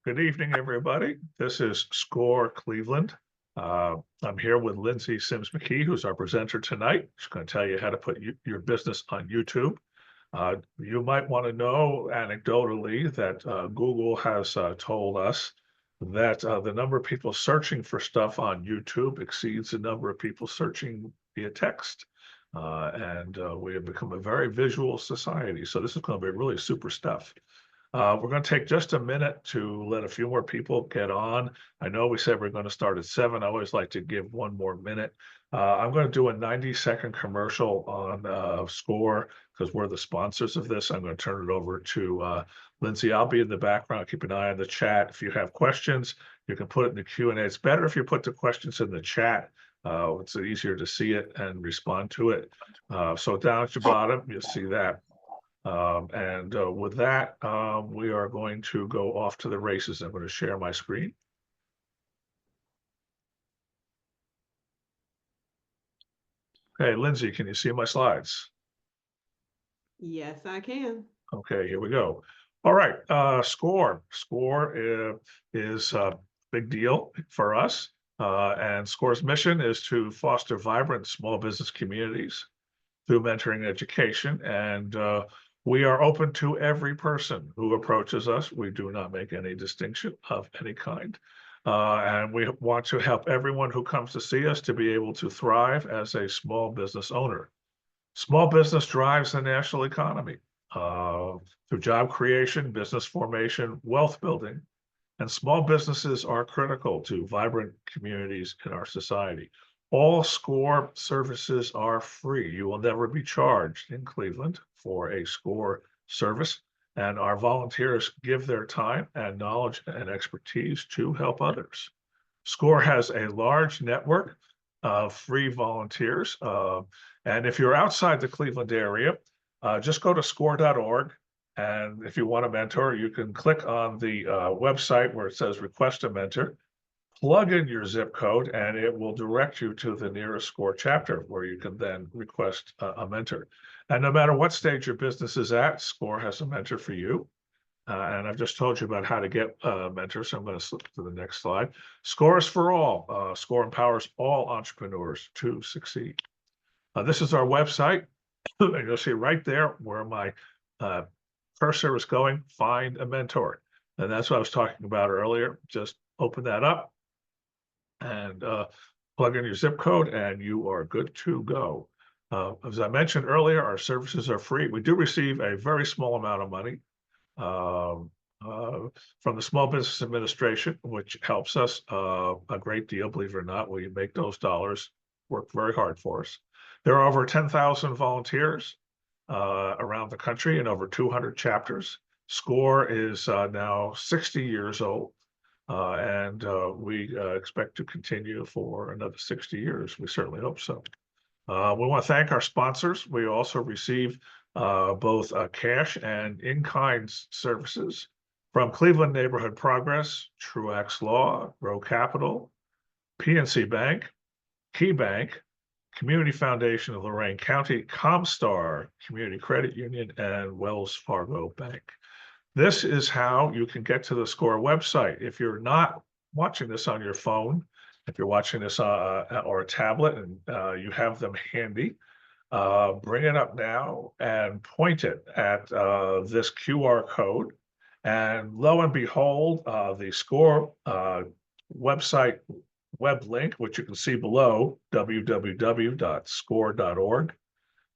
Good evening, everybody. This is Score Cleveland. I'm here with Lindsay Sims McKee, who's our presenter tonight. She's going to tell you how to put your business on YouTube. You might want to know anecdotally that Google has told us that the number of people searching for stuff on YouTube exceeds the number of people searching via text. And we have become a very visual society. So this is going to be really super stuff. We're going to take just a minute to let a few more people get on. I know we said we're going to start at 7. I always like to give one more minute. I'm going to do a 90-second commercial on Score because we're the sponsors of this. I'm going to turn it over to Lindsay. I'll be in the background. Keep an eye on the chat. If you have questions, you can put it in the Q&A. It's better if you put the questions in the chat. It's easier to see it and respond to it. So down at the bottom, you'll see that. And with that, we are going to go off to the races. I'm going to share my screen. Okay, Lindsay, can you see my slides? Yes, I can. Okay, here we go. All right, Score. Score is a big deal for us. And Score's mission is to foster vibrant small business communities through mentoring and education. And we are open to every person who approaches us. We do not make any distinction of any kind. And we want to help everyone who comes to see us to be able to thrive as a small business owner. Small business drives the national economy through job creation, business formation, wealth building, and small businesses are critical to vibrant communities in our society. All SCORE services are free. You will never be charged in Cleveland for a SCORE service, and our volunteers give their time and knowledge and expertise to help others. SCORE has a large network of free volunteers. And if you're outside the Cleveland area, just go to score.org. And if you want a mentor, you can click on the website where it says request a mentor, plug in your zip code, and it will direct you to the nearest SCORE chapter where you can then request a mentor. And no matter what stage your business is at, SCORE has a mentor for you. And I've just told you about how to get mentors. So I'm going to slip to the next slide. SCORE is for all. SCORE empowers all entrepreneurs to succeed. This is our website. And you'll see right there where my uh, cursor is going, find a mentor. And that's what I was talking about earlier. Just open that up and plug in your zip code, and you are good to go. As I mentioned earlier, our services are free. We do receive a very small amount of money um, from the Small Business Administration, which helps us a great deal, believe it or not. We make those dollars work very hard for us. There are over 10,000 volunteers around the country in over 200 chapters. SCORE is now 60 years old, and we expect to continue for another 60 years. We certainly hope so. We want to thank our sponsors. We also receive both cash and in-kind services from Cleveland Neighborhood Progress, Truax Law, Grow Capital, PNC Bank, Key Bank, Community Foundation of Lorain County, Comstar Community Credit Union, and Wells Fargo Bank. This is how you can get to the SCORE website. If you're not watching this on your phone, if you're watching this or a tablet and you have them handy, bring it up now and point it at this QR code. And lo and behold, the SCORE website web link, which you can see below, www.score.org,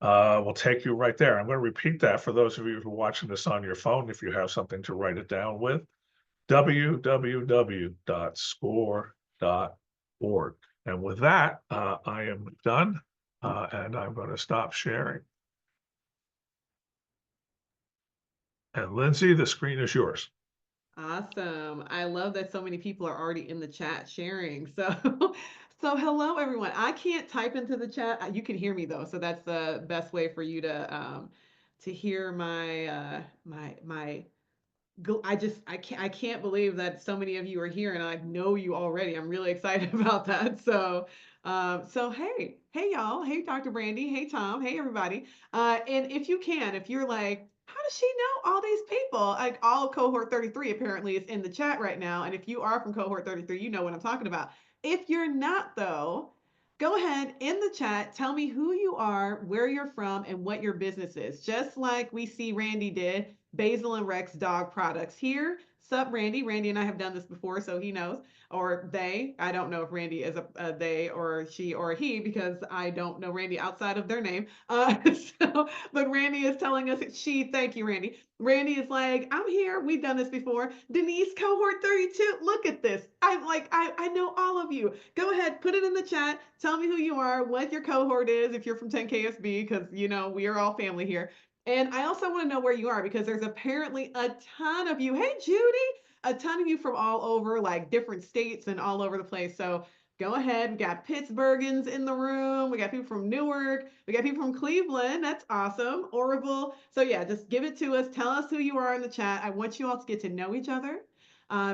will take you right there. I'm going to repeat that for those of you who are watching this on your phone, if you have something to write it down with, www.score.org. And with that, I am done, and I'm going to stop sharing. And Lindsay, the screen is yours. Awesome. I love that so many people are already in the chat sharing. So, so hello everyone. I can't type into the chat. You can hear me though, so that's the best way for you to hear my. I can't believe that so many of you are here, and I know you already. I'm really excited about that. So hey y'all, hey Dr. Brandy, hey Tom, hey everybody. And if you can, if you're like how does she know all these people? Like all of cohort 33 apparently is in the chat right now. And if you are from cohort 33, you know what I'm talking about. If you're not, though, go ahead in the chat, tell me who you are, where you're from, and what your business is. Just like we see Randy did, Basil and Rex Dog Products here. Sup, Randy? Randy and I have done this before, so he knows. Or they. I don't know if Randy is a they or she or a he because I don't know Randy outside of their name. So, but Randy is telling us she. Thank you, Randy. Randy is like, I'm here. We've done this before. Denise, cohort 32. Look at this. I'm like, I know all of you. Go ahead, put it in the chat. Tell me who you are, what your cohort is, if you're from 10KSB, because you know we are all family here. And I also want to know where you are because there's apparently a ton of you. Hey, Judy, a ton of you from all over, like different states and all over the place. So go ahead. We got Pittsburghans in the room. We got people from Newark. We got people from Cleveland. That's awesome. Orville. So yeah, just give it to us. Tell us who you are in the chat. I want you all to get to know each other.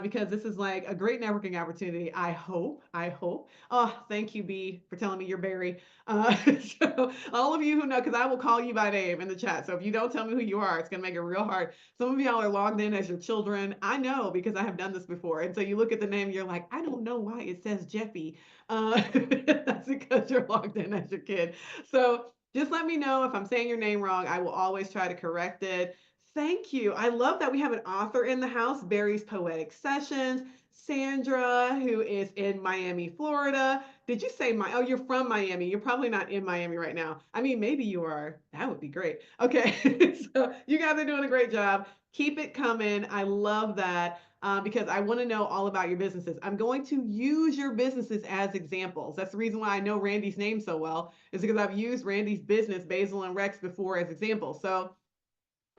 Because this is like a great networking opportunity. I hope. I hope. Oh, thank you, B, for telling me you're Barry. Uh, so all of you who know, because I will call you by name in the chat. So if you don't tell me who you are, it's gonna make it real hard. Some of y'all are logged in as your children. I know because I have done this before. And so you look at the name, you're like, I don't know why it says Jeffy. That's because you're logged in as your kid. So just let me know if I'm saying your name wrong. I will always try to correct it. Thank you. I love that we have an author in the house, Barry's Poetic Sessions. Sandra, who is in Miami, Florida. Did you say oh, you're from Miami. You're probably not in Miami right now. I mean, maybe you are. That would be great. Okay. So you guys are doing a great job. Keep it coming. I love that. Because I want to know all about your businesses. I'm going to use your businesses as examples. That's the reason why I know Randy's name so well, is because I've used Randy's business, Basil and Rex, before as examples. So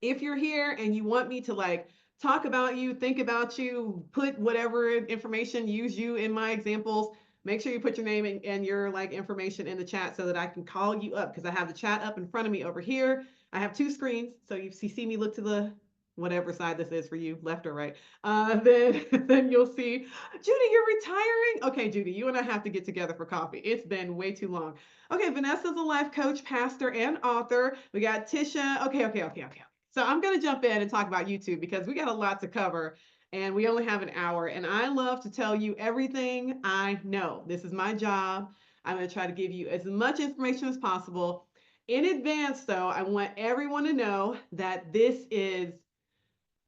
if you're here and you want me to like talk about you, think about you, put whatever information, use you in my examples, make sure you put your name and your like information in the chat so that I can call you up because I have the chat up in front of me over here. I have two screens, so you see me look to the whatever side this is for you, left or right. Then then you'll see, Judy, you're retiring. Okay, Judy, you and I have to get together for coffee. It's been way too long. Okay, Vanessa's a life coach, pastor, and author. We got Tisha. Okay. So I'm going to jump in and talk about YouTube because we got a lot to cover and we only have an hour. And I love to tell you everything I know. This is my job. I'm going to try to give you as much information as possible. In advance, though, I want everyone to know that this is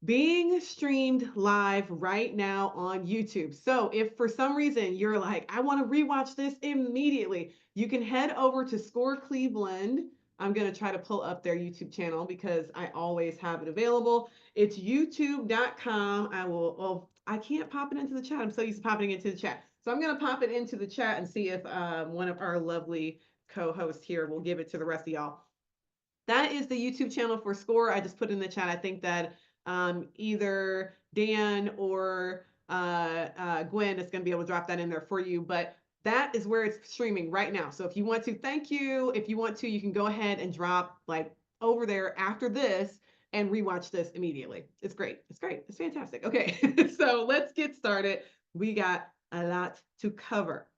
being streamed live right now on YouTube. So if for some reason you're like, I want to rewatch this immediately, you can head over to Score Cleveland. I'm going to try to pull up their YouTube channel because I always have it available. It's youtube.com. I can't pop it into the chat. I'm so used to popping it into the chat. So I'm going to pop it into the chat and see if one of our lovely co-hosts here will give it to the rest of y'all. That is the YouTube channel for Score. I just put in the chat. I think that either Dan or Gwen is going to be able to drop that in there for you. But that is where it's streaming right now. So if you want to, thank you. If you want to, you can go ahead and drop like over there after this and rewatch this immediately. It's great. It's great. It's fantastic. Okay, so let's get started. We got a lot to cover.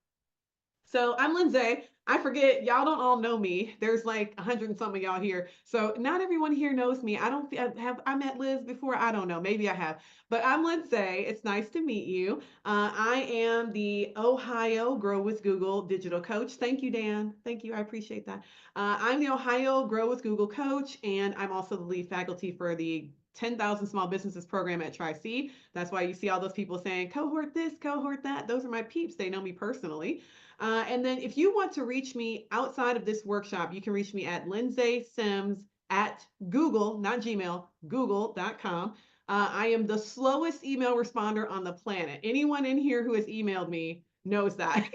So I'm Lindsay. I forget, y'all don't all know me. There's like 100 and some of y'all here. So not everyone here knows me. I met Liz before. I don't know. Maybe I have. But I'm Lindsay. It's nice to meet you. I am the Ohio Grow with Google digital coach. Thank you, Dan. Thank you. I appreciate that. I'm the Ohio Grow with Google coach, and I'm also the lead faculty for the 10,000 Small Businesses program at Tri-C. That's why you see all those people saying cohort this, cohort that. Those are my peeps. They know me personally. And then if you want to reach me outside of this workshop, you can reach me at Lindsay Sims at Google, not Gmail, google.com. I am the slowest email responder on the planet. Anyone in here who has emailed me knows that.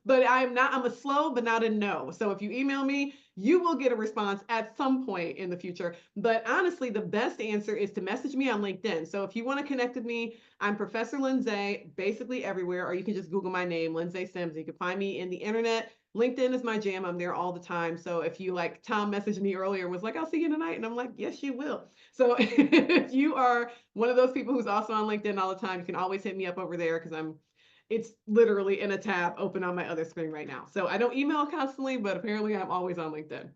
But I'm a slow, but not a no. So if you email me, you will get a response at some point in the future. But honestly, the best answer is to message me on LinkedIn. So if you want to connect with me, I'm Professor Lindsay, basically everywhere, or you can just Google my name, Lindsay Sims. You can find me in the internet. LinkedIn is my jam. I'm there all the time. So if you like, Tom messaged me earlier and was like, I'll see you tonight. And I'm like, yes, you will. So if you are one of those people who's also on LinkedIn all the time, you can always hit me up over there because it's literally in a tab open on my other screen right now. So I don't email constantly, but apparently I'm always on LinkedIn.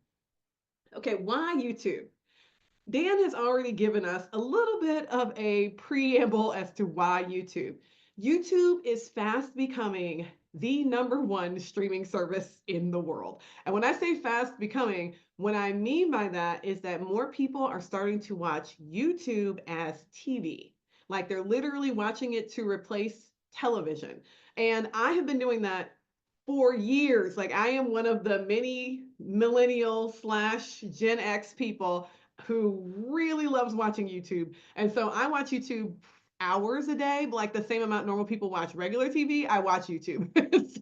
Okay, why YouTube? Dan has already given us a little bit of a preamble as to why YouTube. YouTube is fast becoming the number one streaming service in the world. And when I say fast becoming, what I mean by that is that more people are starting to watch YouTube as TV. Like they're literally watching it to replace television. And I have been doing that for years. Like I am one of the many millennial slash Gen X people who really loves watching YouTube. And so I watch YouTube hours a day, like the same amount normal people watch regular TV, I watch YouTube.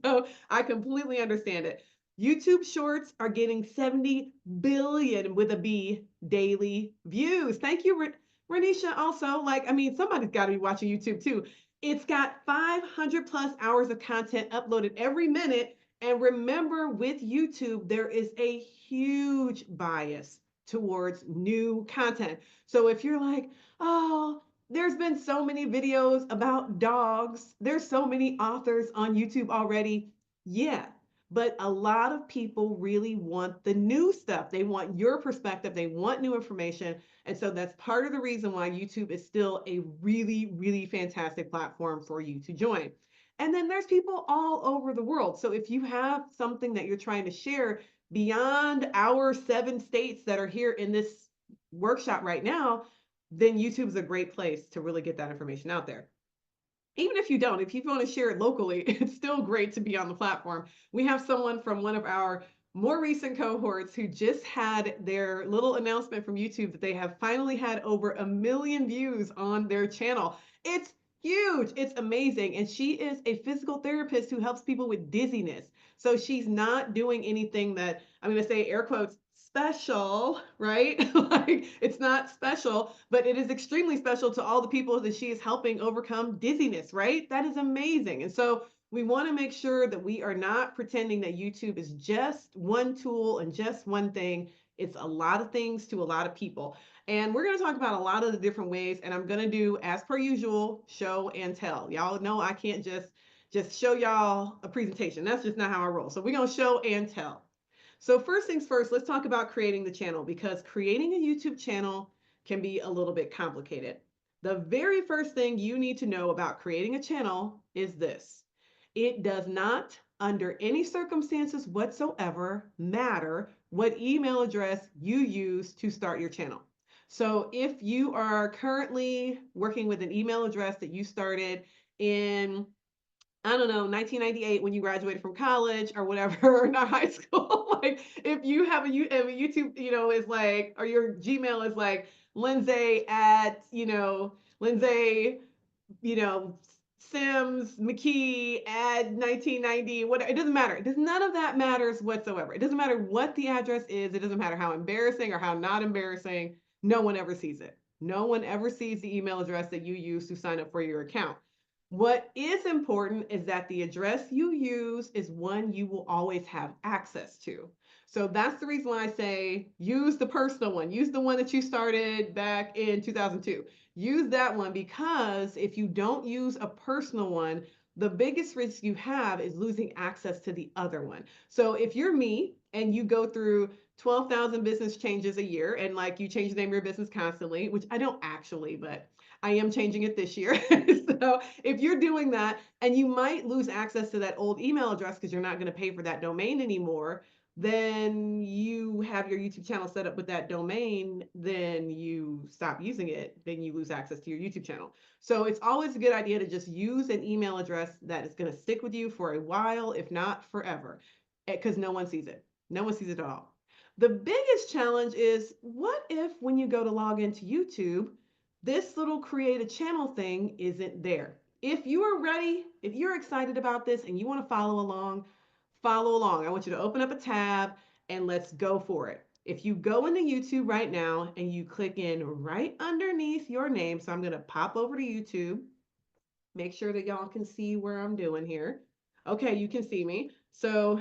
So I completely understand it. YouTube shorts are getting 70 billion with a B daily views. Thank you, Renisha. Also, like, I mean, somebody's got to be watching YouTube too. It's got 500 plus hours of content uploaded every minute. And remember, with YouTube, there is a huge bias towards new content. So if you're like, oh, there's been so many videos about dogs, there's so many authors on YouTube already. Yeah, but a lot of people really want the new stuff. They want your perspective, they want new information. And so that's part of the reason why YouTube is still a really, really fantastic platform for you to join. And then there's people all over the world. So if you have something that you're trying to share beyond our 7 states that are here in this workshop right now, then YouTube is a great place to really get that information out there. Even if you don't, if you want to share it locally, it's still great to be on the platform. We have someone from one of our more recent cohorts who just had their little announcement from YouTube that they have finally had over 1 million views on their channel. It's huge. It's amazing. And she is a physical therapist who helps people with dizziness. So she's not doing anything that, I'm going to say air quotes, special, right? Like it's not special, but it is extremely special to all the people that she is helping overcome dizziness, right? That is amazing. And so we want to make sure that we are not pretending that YouTube is just one tool and just one thing. It's a lot of things to a lot of people. And we're going to talk about a lot of the different ways. And I'm going to do, as per usual, show and tell. Y'all know I can't just show y'all a presentation. That's just not how I roll. So we're going to show and tell. So first things first, let's talk about creating the channel because creating a YouTube channel can be a little bit complicated. The very first thing you need to know about creating a channel is this. It does not, under any circumstances whatsoever, matter what email address you use to start your channel. So if you are currently working with an email address that you started in, I don't know, 1998 when you graduated from college or whatever, or not high school. Like if you have a YouTube, is like, or your Gmail is like Lindsay at, Lindsay, you know, Sims McKee at 1990, whatever. It doesn't matter. It does none of that matters whatsoever. It doesn't matter what the address is. It doesn't matter how embarrassing or how not embarrassing. No one ever sees it. No one ever sees the email address that you use to sign up for your account. What is important is that the address you use is one you will always have access to. So that's the reason why I say use the personal one. Use the one that you started back in 2002. Use that one because if you don't use a personal one, the biggest risk you have is losing access to the other one. So if you're me and you go through 12,000 business changes a year and like you change the name of your business constantly, which I don't actually, but I am changing it this year. So if you're doing that and you might lose access to that old email address because you're not going to pay for that domain anymore, then you have your YouTube channel set up with that domain, then you stop using it, then you lose access to your YouTube channel. So it's always a good idea to just use an email address that is going to stick with you for a while, if not forever, because no one sees it. No one sees it at all. The biggest challenge is what if when you go to log into YouTube, this little create a channel thing isn't there? If you are ready, if you're excited about this and you want to follow along, follow along. I want you to open up a tab and let's go for it. If you go into YouTube right now and you click in right underneath your name, so I'm going to pop over to YouTube, make sure that y'all can see where I'm doing here. Okay, you can see me. So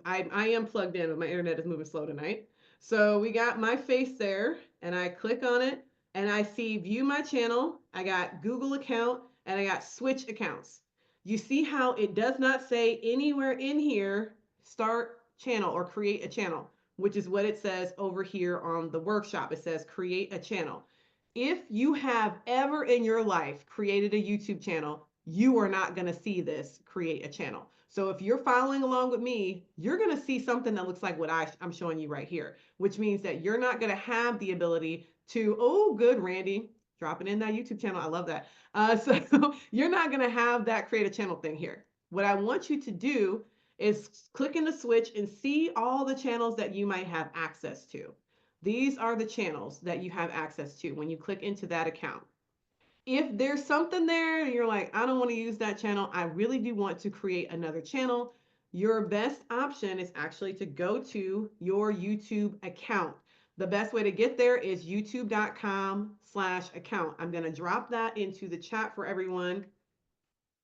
I am plugged in, but my internet is moving slow tonight. So we got my face there and I click on it and I see view my channel. I got Google account and I got switch accounts. You see how it does not say anywhere in here, start channel or create a channel. which is what it says over here on the workshop. It says create a channel. If you have ever in your life created a YouTube channel, you are not going to see this create a channel. So if you're following along with me, you're going to see something that looks like what I'm showing you right here, which means that you're not going to have the ability to, oh, good, Randy, dropping in that YouTube channel. I love that. So you're not going to have that create a channel thing here. What I want you to do is click in the switch and see all the channels that you might have access to. These are the channels that you have access to when you click into that account. If there's something there and you're like, I don't want to use that channel, I really do want to create another channel, your best option is actually to go to your YouTube account. The best way to get there is youtube.com/account. I'm going to drop that into the chat for everyone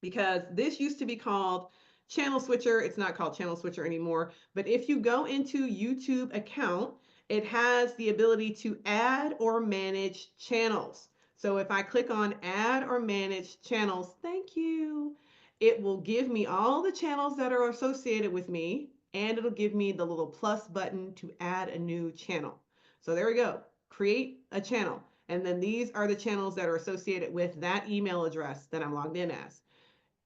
because this used to be called Channel Switcher. It's not called Channel Switcher anymore. But if you go into YouTube account, it has the ability to add or manage channels. So if I click on add or manage channels, thank you, it will give me all the channels that are associated with me, and it'll give me the little plus button to add a new channel. So there we go, create a channel. And then these are the channels that are associated with that email address that I'm logged in as.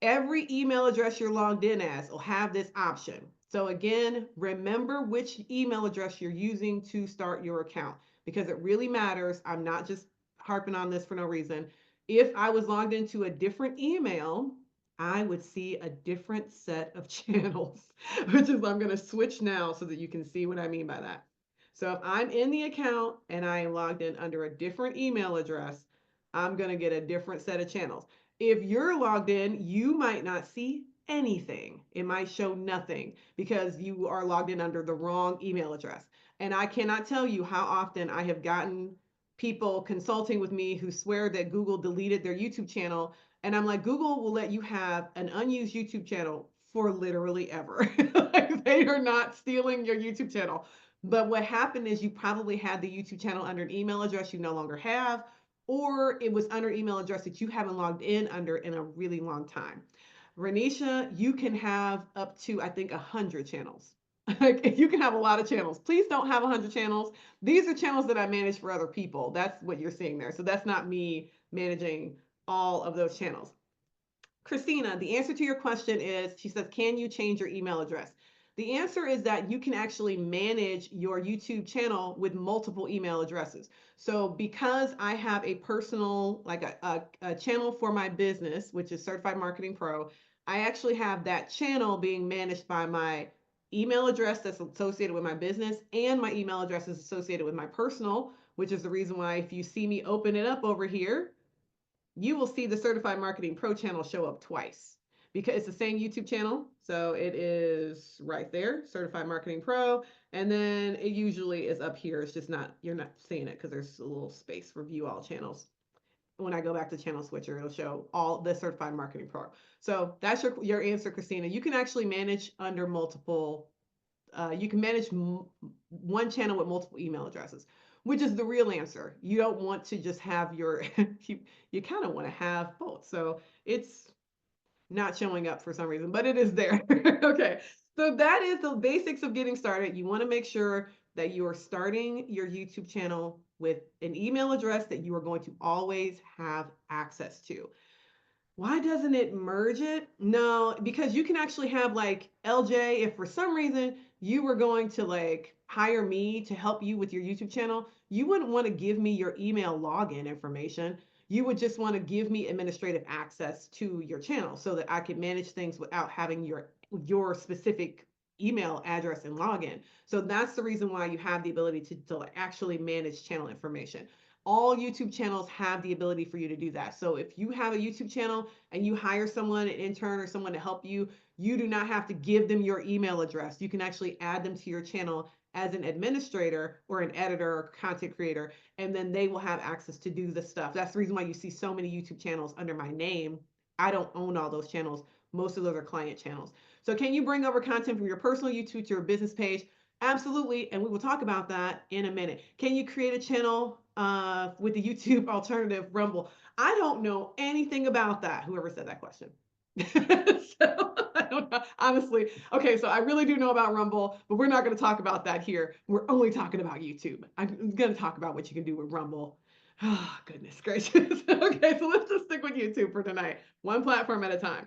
Every email address you're logged in as will have this option. So again, remember which email address you're using to start your account because it really matters. I'm not just harping on this for no reason. If I was logged into a different email, I would see a different set of channels, which is I'm going to switch now so that you can see what I mean by that. So if I'm in the account and I am logged in under a different email address, I'm going to get a different set of channels. If you're logged in, you might not see anything. It might show nothing because you are logged in under the wrong email address. And I cannot tell you how often I have gotten people consulting with me who swear that Google deleted their YouTube channel. And I'm like, Google will let you have an unused YouTube channel for literally ever. Like they are not stealing your YouTube channel. But what happened is you probably had the YouTube channel under an email address you no longer have, or it was under email address that you haven't logged in under in a really long time. Renisha, you can have up to, I think, 100 channels. Like you can have a lot of channels. Please don't have 100 channels. These are channels that I manage for other people. That's what you're seeing there. So that's not me managing all of those channels. Christina, the answer to your question is, she says, can you change your email address? The answer is that you can actually manage your YouTube channel with multiple email addresses. So because I have a personal, like a channel for my business, which is Certified Marketing Pro, I actually have that channel being managed by my email address that's associated with my business, and my email address is associated with my personal, which is the reason why if you see me open it up over here, you will see the Certified Marketing Pro channel show up twice because it's the same YouTube channel. So it is right there, Certified Marketing Pro. And then it usually is up here. It's just not, you're not seeing it because there's a little space for view all channels. When I go back to channel switcher, it'll show all the Certified Marketing Pro. So that's your answer, Christina. You can actually manage under multiple, you can manage one channel with multiple email addresses, which is the real answer. You don't want to just have your, you kind of want to have both. So it's not showing up for some reason, but it is there. Okay. So that is the basics of getting started. You want to make sure that you are starting your YouTube channel with an email address that you are going to always have access to. Why doesn't it merge it? No, because you can actually have like LJ, if for some reason you were going to like hire me to help you with your YouTube channel, you wouldn't want to give me your email login information. You would just want to give me administrative access to your channel so that I could manage things without having your specific email address and login. So that's the reason why you have the ability to actually manage channel information. All YouTube channels have the ability for you to do that. So if you have a YouTube channel and you hire someone, an intern or someone to help you, you do not have to give them your email address. You can actually add them to your channel as an administrator or an editor or content creator, and then they will have access to do the stuff. That's the reason why you see so many YouTube channels under my name. I don't own all those channels. Most of those are client channels. So can you bring over content from your personal YouTube to your business page? Absolutely, and we will talk about that in a minute. Can you create a channel with the YouTube alternative Rumble? I don't know anything about that, whoever said that question. So don't know. Honestly. Okay, so I really do know about Rumble, but we're not going to talk about that here. We're only talking about YouTube. I'm going to talk about what you can do with Rumble. Oh, goodness gracious. Okay, so let's just stick with YouTube for tonight, one platform at a time.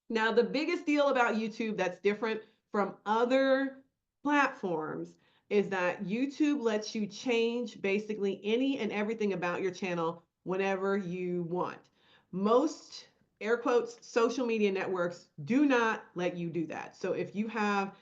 Now, the biggest deal about YouTube that's different from other platforms is that YouTube lets you change basically any and everything about your channel whenever you want. Most air quotes social media networks do not let you do that. So if you have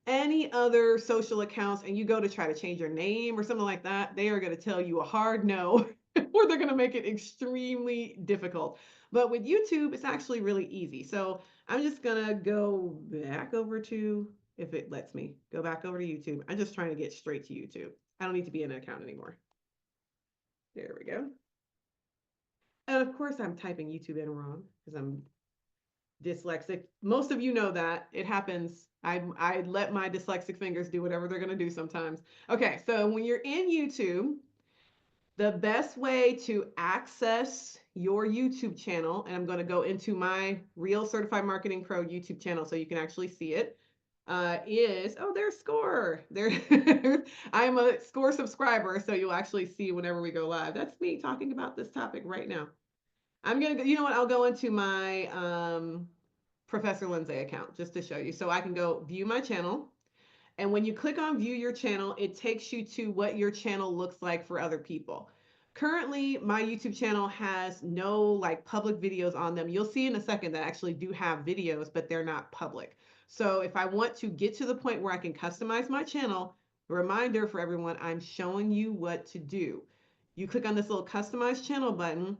any other social accounts and you go to try to change your name or something like that, they are going to tell you a hard no, or they're going to make it extremely difficult. But with YouTube, it's actually really easy. So I'm just gonna go back over to, if it lets me, go back over to YouTube. I'm just trying to get straight to YouTube. I don't need to be in an account anymore. There we go. And of course I'm typing YouTube in wrong because I'm dyslexic. Most of you know that. It happens. I let my dyslexic fingers do whatever they're gonna do sometimes. Okay, so when you're in YouTube, the best way to access your YouTube channel, and I'm going to go into my Real Certified Marketing Pro YouTube channel so you can actually see it, is, oh, there's Score. There, I'm a Score subscriber, so you'll actually see whenever we go live. That's me talking about this topic right now. I'm going to, you know what, I'll go into my Professor Lindsay account just to show you. So I can go view my channel. And when you click on view your channel, it takes you to what your channel looks like for other people. Currently, my YouTube channel has no like public videos on them. You'll see in a second that I actually do have videos, but they're not public. So if I want to get to the point where I can customize my channel, a reminder for everyone, I'm showing you what to do. You click on this little customize channel button,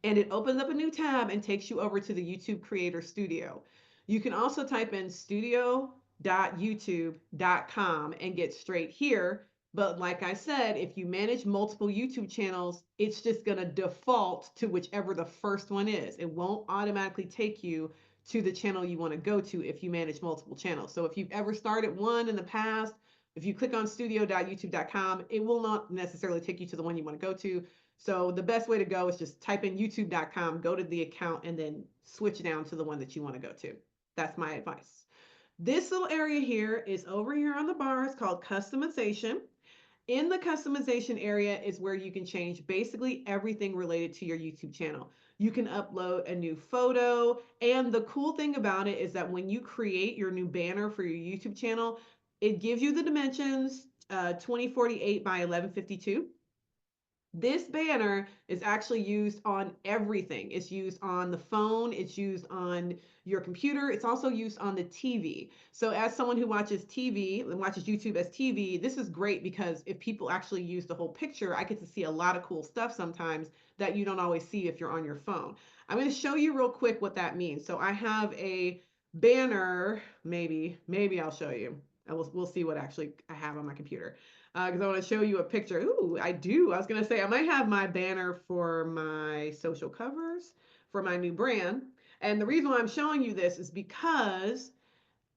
and it opens up a new tab and takes you over to the YouTube Creator Studio. You can also type in studio.youtube.com and get straight here. But like I said, if you manage multiple YouTube channels, it's just going to default to whichever the first one is. It won't automatically take you to the channel you want to go to if you manage multiple channels. So if you've ever started one in the past, if you click on studio.youtube.com, it will not necessarily take you to the one you want to go to. So the best way to go is just type in youtube.com, go to the account, and then switch down to the one that you want to go to. That's my advice. This little area here is over here on the bar. It's called customization. In the customization area is where you can change basically everything related to your YouTube channel. You can upload a new photo. And the cool thing about it is that when you create your new banner for your YouTube channel, it gives you the dimensions 2048 by 1152. This banner is actually used on everything. It's used on the phone, it's used on your computer, it's also used on the TV. So as someone who watches TV and watches YouTube as TV, this is great because if people actually use the whole picture, I get to see a lot of cool stuff sometimes that you don't always see if you're on your phone. I'm going to show you real quick what that means. So I have a banner, maybe I'll show you. And we'll see what actually I have on my computer because I want to show you a picture. Ooh, I do. I was going to say I might have my banner for my social covers for my new brand. And the reason why I'm showing you this is because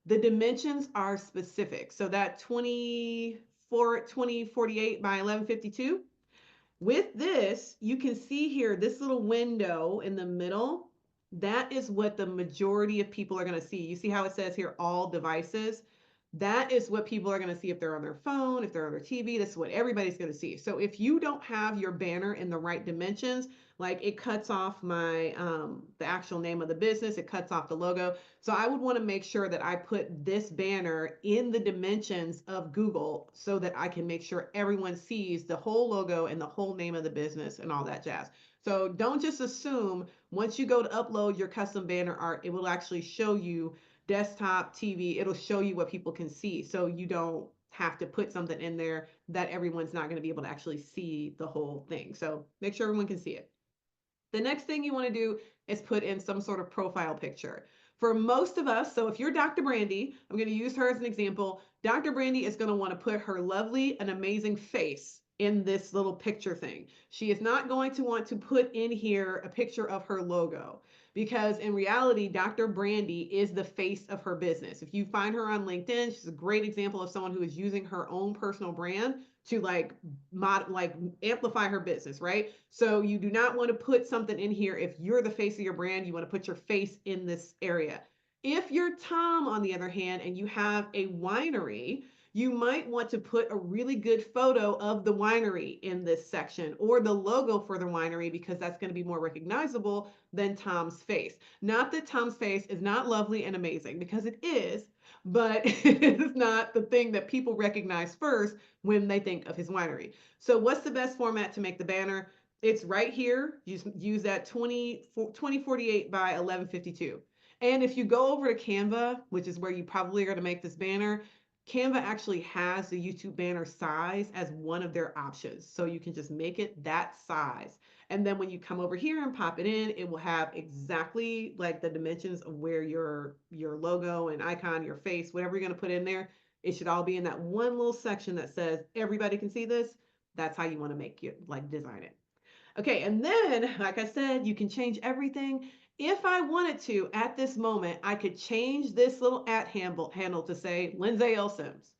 the dimensions are specific. So that 2048 by 1152, with this, you can see here, this little window in the middle, that is what the majority of people are going to see. You see how it says here, all devices? That is what people are going to see if they're on their phone, if they're on their TV. This is what everybody's going to see. So if you don't have your banner in the right dimensions, like it cuts off my the actual name of the business, it cuts off the logo. So I would want to make sure that I put this banner in the dimensions of Google so that I can make sure everyone sees the whole logo and the whole name of the business and all that jazz. So don't just assume once you go to upload your custom banner art, it will actually show you desktop, TV, it'll show you what people can see. So you don't have to put something in there that everyone's not going to be able to actually see the whole thing. So make sure everyone can see it. The next thing you want to do is put in some sort of profile picture. For most of us, so if you're Dr. Brandy, I'm going to use her as an example. Dr. Brandy is going to want to put her lovely and amazing face in this little picture thing. She is not going to want to put in here a picture of her logo because in reality, Dr. Brandy is the face of her business. If you find her on LinkedIn, she's a great example of someone who is using her own personal brand to like amplify her business, right? So you do not want to put something in here if you're the face of your brand. You want to put your face in this area. If you're Tom, on the other hand, and you have a winery, you might want to put a really good photo of the winery in this section or the logo for the winery because that's going to be more recognizable than Tom's face. Not that Tom's face is not lovely and amazing because it is, but it is not the thing that people recognize first when they think of his winery. So what's the best format to make the banner? It's right here. Use that 2048 by 1152. And if you go over to Canva, which is where you probably are going to make this banner, Canva actually has the YouTube banner size as one of their options. So you can just make it that size. And then when you come over here and pop it in, it will have exactly like the dimensions of where your logo and icon, your face, whatever you're going to put in there, it should all be in that one little section that says everybody can see this. That's how you want to make it, like design it. Okay, and then, like I said, you can change everything. If I wanted to, at this moment, I could change this little @handle to say Lindsay L. Sims.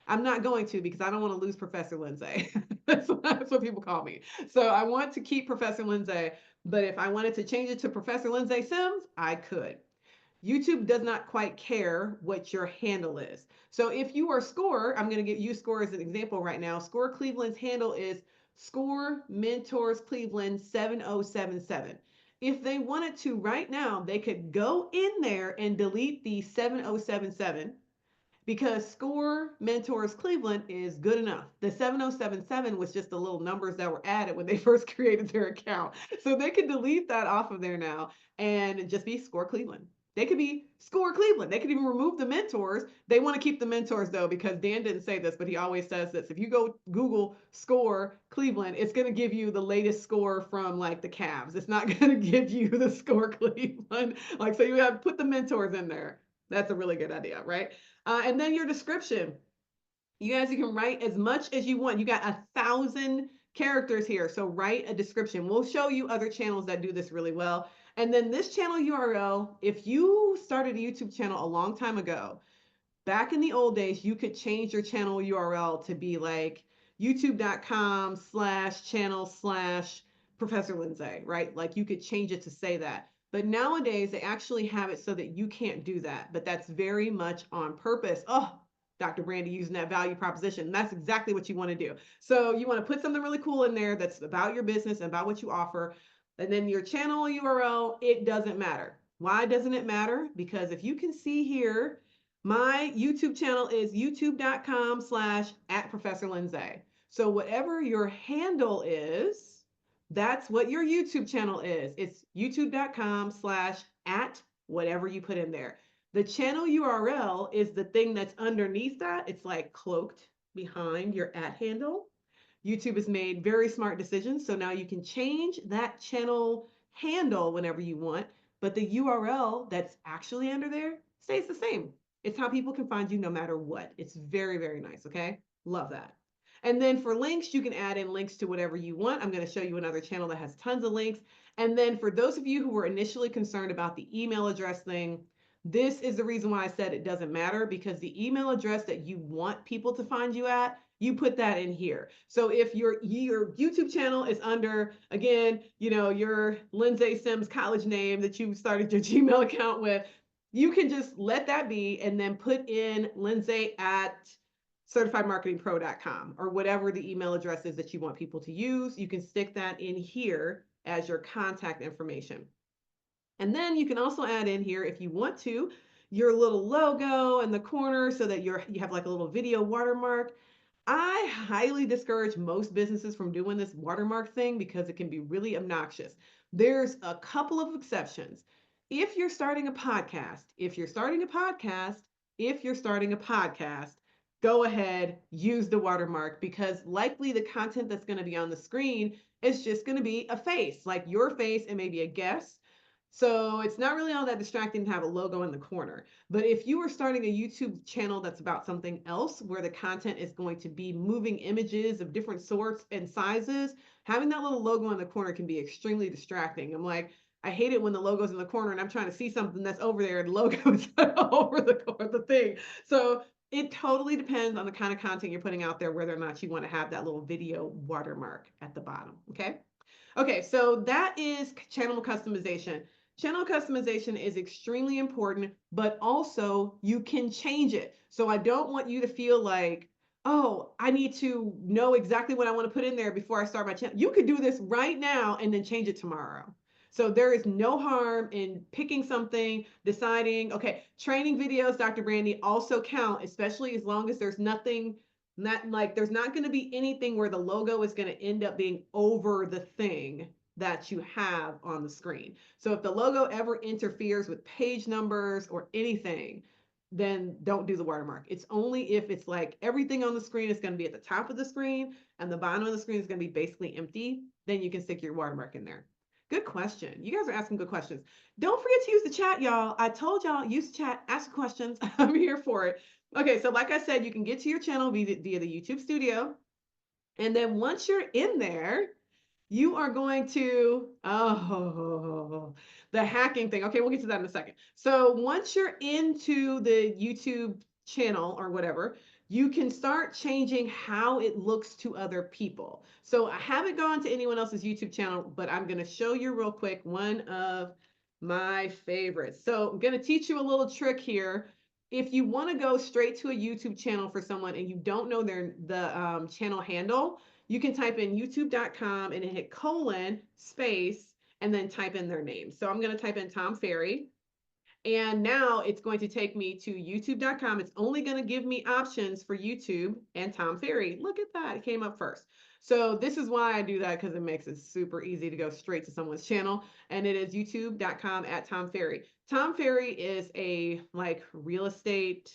I'm not going to because I don't want to lose Professor Lindsay. that's what people call me. So I want to keep Professor Lindsay, but if I wanted to change it to Professor Lindsay Sims, I could. YouTube does not quite care what your handle is. So if you are Score, I'm going to use Score as an example right now. Score Cleveland's handle is Score Mentors Cleveland 7077. If they wanted to right now, they could go in there and delete the 7077 because Score Mentors Cleveland is good enough. The 7077 was just the little numbers that were added when they first created their account. So they can delete that off of there now and just be Score Cleveland. They could be Score Cleveland. They could even remove the mentors. They want to keep the mentors though, because Dan didn't say this, but he always says this. If you go Google Score Cleveland, it's going to give you the latest score from like the Cavs. It's not going to give you the Score Cleveland. Like, so you have put the mentors in there. That's a really good idea, right? And then your description. You guys, you can write as much as you want. You got 1,000 characters here. So write a description. We'll show you other channels that do this really well. And then this channel URL, if you started a YouTube channel a long time ago, back in the old days, you could change your channel URL to be like youtube.com/channel/Professor Lindsay, right? Like you could change it to say that. But nowadays, they actually have it so that you can't do that. But that's very much on purpose. Oh, Dr. Brandy using that value proposition. That's exactly what you want to do. So you want to put something really cool in there that's about your business and about what you offer. And then your channel URL, it doesn't matter. Why doesn't it matter? Because if you can see here, my YouTube channel is youtube.com/@ProfessorLindsay. So whatever your handle is, that's what your YouTube channel is. It's youtube.com/@ whatever you put in there. The channel URL is the thing that's underneath that. It's like cloaked behind your @ handle. YouTube has made very smart decisions. So now you can change that channel handle whenever you want, but the URL that's actually under there stays the same. It's how people can find you no matter what. It's very, very nice. Okay. Love that. And then for links, you can add in links to whatever you want. I'm going to show you another channel that has tons of links. And then for those of you who were initially concerned about the email address thing, this is the reason why I said it doesn't matter, because the email address that you want people to find you at, you put that in here. So if your YouTube channel is under, again, your Lindsay Sims college name that you started your Gmail account with, you can just let that be and then put in Lindsay@certifiedmarketingpro.com or whatever the email address is that you want people to use. You can stick that in here as your contact information. And then you can also add in here, if you want to, your little logo in the corner so that you have like a little video watermark. I highly discourage most businesses from doing this watermark thing because it can be really obnoxious. There's a couple of exceptions. If you're starting a podcast, go ahead, use the watermark, because likely the content that's going to be on the screen is just going to be a face, like your face and maybe a guest. So it's not really all that distracting to have a logo in the corner. But if you are starting a YouTube channel that's about something else, where the content is going to be moving images of different sorts and sizes, having that little logo in the corner can be extremely distracting. I'm like, I hate it when the logo's in the corner and I'm trying to see something that's over there and the logo is over the thing. So it totally depends on the kind of content you're putting out there, whether or not you want to have that little video watermark at the bottom. Okay. Okay, so that is channel customization. Channel customization is extremely important, but also you can change it. So I don't want you to feel like, oh, I need to know exactly what I want to put in there before I start my channel. You could do this right now and then change it tomorrow. So there is no harm in picking something, deciding, okay, training videos, Dr. Brandy, also count, especially as long as there's nothing, not like there's not going to be anything where the logo is going to end up being over the thing that you have on the screen. So if the logo ever interferes with page numbers or anything, then don't do the watermark. It's only if it's like everything on the screen is going to be at the top of the screen and the bottom of the screen is going to be basically empty, then you can stick your watermark in there. Good question. You guys are asking good questions. Don't forget to use the chat, y'all. I told y'all, use the chat, ask questions. I'm here for it. Okay, so like I said, you can get to your channel via the YouTube Studio. And then once you're in there, you are going to, oh, the hacking thing. Okay, we'll get to that in a second. So once you're into the YouTube channel or whatever, you can start changing how it looks to other people. So I haven't gone to anyone else's YouTube channel, but I'm going to show you real quick one of my favorites. So I'm going to teach you a little trick here. If you want to go straight to a YouTube channel for someone and you don't know the channel handle, you can type in youtube.com and hit colon space and then type in their name. So I'm going to type in Tom Ferry. And now it's going to take me to youtube.com. It's only going to give me options for YouTube and Tom Ferry. Look at that. It came up first. So this is why I do that, because it makes it super easy to go straight to someone's channel. And it is youtube.com at Tom Ferry. Tom Ferry is a like real estate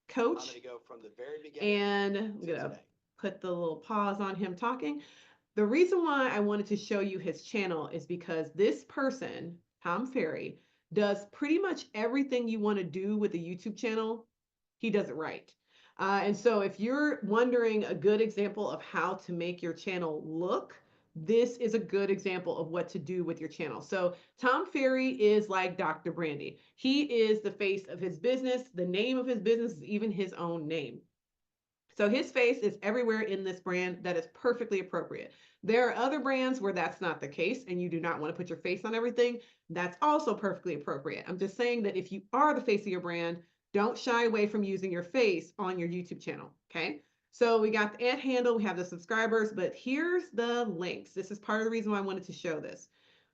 coach. I'm going to go from the very beginning. And I'm going to put the little pause on him talking. The reason why I wanted to show you his channel is because this person, Tom Ferry, does pretty much everything you want to do with a YouTube channel. He does it right. And so if you're wondering a good example of how to make your channel look, this is a good example of what to do with your channel. So Tom Ferry is like Dr. Brandy. He is the face of his business. The name of his business is even his own name. So his face is everywhere in this brand. That is perfectly appropriate. There are other brands where that's not the case and you do not want to put your face on everything. That's also perfectly appropriate. I'm just saying that if you are the face of your brand, don't shy away from using your face on your YouTube channel. Okay. So we got the ad handle, we have the subscribers, but here's the links. This is part of the reason why I wanted to show this.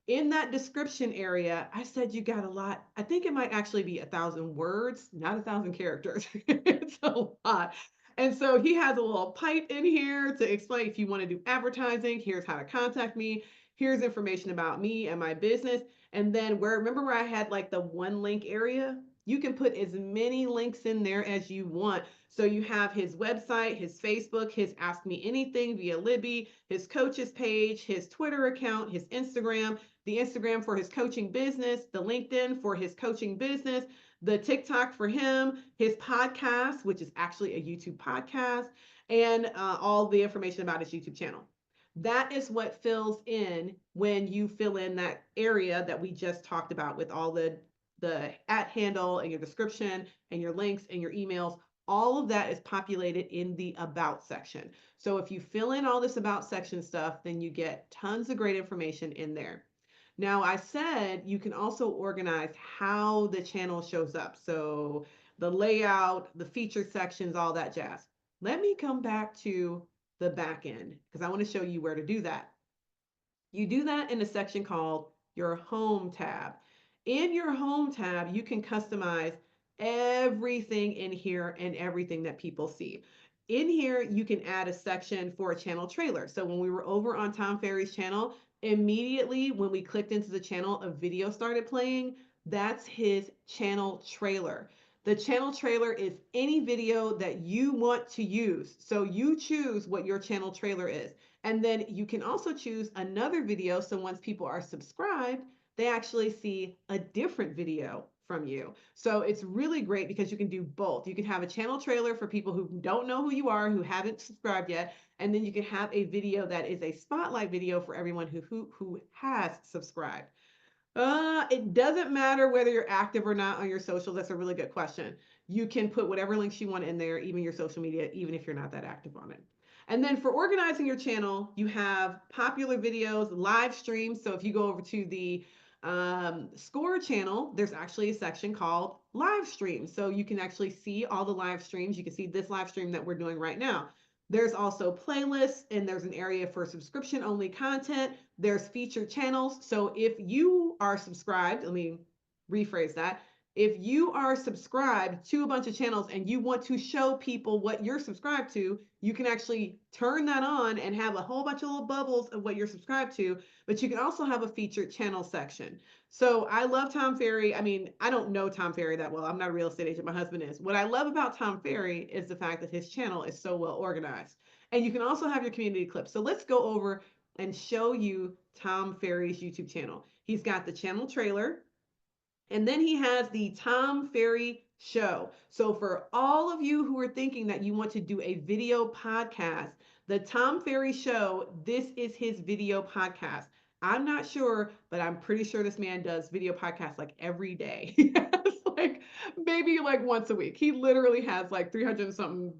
In that description area, I said you got a lot. I think it might actually be 1,000 words, not 1,000 characters. It's a lot. And so he has a little pipe in here to explain if you want to do advertising, here's how to contact me, here's information about me and my business. And then remember where I had like the one link area? You can put as many links in there as you want. So you have his website, his Facebook, his Ask Me Anything via Libby, his coaches page, his Twitter account, his Instagram, the Instagram for his coaching business, the LinkedIn for his coaching business, the TikTok for him, his podcast, which is actually a YouTube podcast, and all the information about his YouTube channel. That is what fills in when you fill in that area that we just talked about with all the at handle and your description and your links and your emails. All of that is populated in the about section. So if you fill in all this about section stuff, then you get tons of great information in there. Now, I said you can also organize how the channel shows up. So the layout, the feature sections, all that jazz. Let me come back to the back end because I want to show you where to do that. You do that in a section called your home tab. In your home tab, you can customize everything in here and everything that people see. In here, you can add a section for a channel trailer. So when we were over on Tom Ferry's channel, immediately when we clicked into the channel, a video started playing. That's his channel trailer. The channel trailer is any video that you want to use. So you choose what your channel trailer is. And then you can also choose another video. So once people are subscribed, they actually see a different video from you. So it's really great because you can do both. You can have a channel trailer for people who don't know who you are, who haven't subscribed yet. And then you can have a video that is a spotlight video for everyone who has subscribed. It doesn't matter whether you're active or not on your social. That's a really good question. You can put whatever links you want in there, even your social media, even if you're not that active on it. And then for organizing your channel, you have popular videos, live streams. So if you go over to the Score channel, there's actually a section called live streams. So you can actually see all the live streams. You can see this live stream that we're doing right now. There's also playlists, and there's an area for subscription only content. There's featured channels. So if you are subscribed, let me rephrase that. If you are subscribed to a bunch of channels and you want to show people what you're subscribed to, you can actually turn that on and have a whole bunch of little bubbles of what you're subscribed to, but you can also have a featured channel section. So I love Tom Ferry. I mean, I don't know Tom Ferry that well. I'm not a real estate agent. My husband is. What I love about Tom Ferry is the fact that his channel is so well organized. And you can also have your community clips. So let's go over and show you Tom Ferry's YouTube channel. He's got the channel trailer, and then he has the Tom Ferry Show. So for all of you who are thinking that you want to do a video podcast, the Tom Ferry Show, this is his video podcast. I'm not sure, but I'm pretty sure this man does video podcasts like every day. Yes, like maybe like once a week. He literally has like 300 and something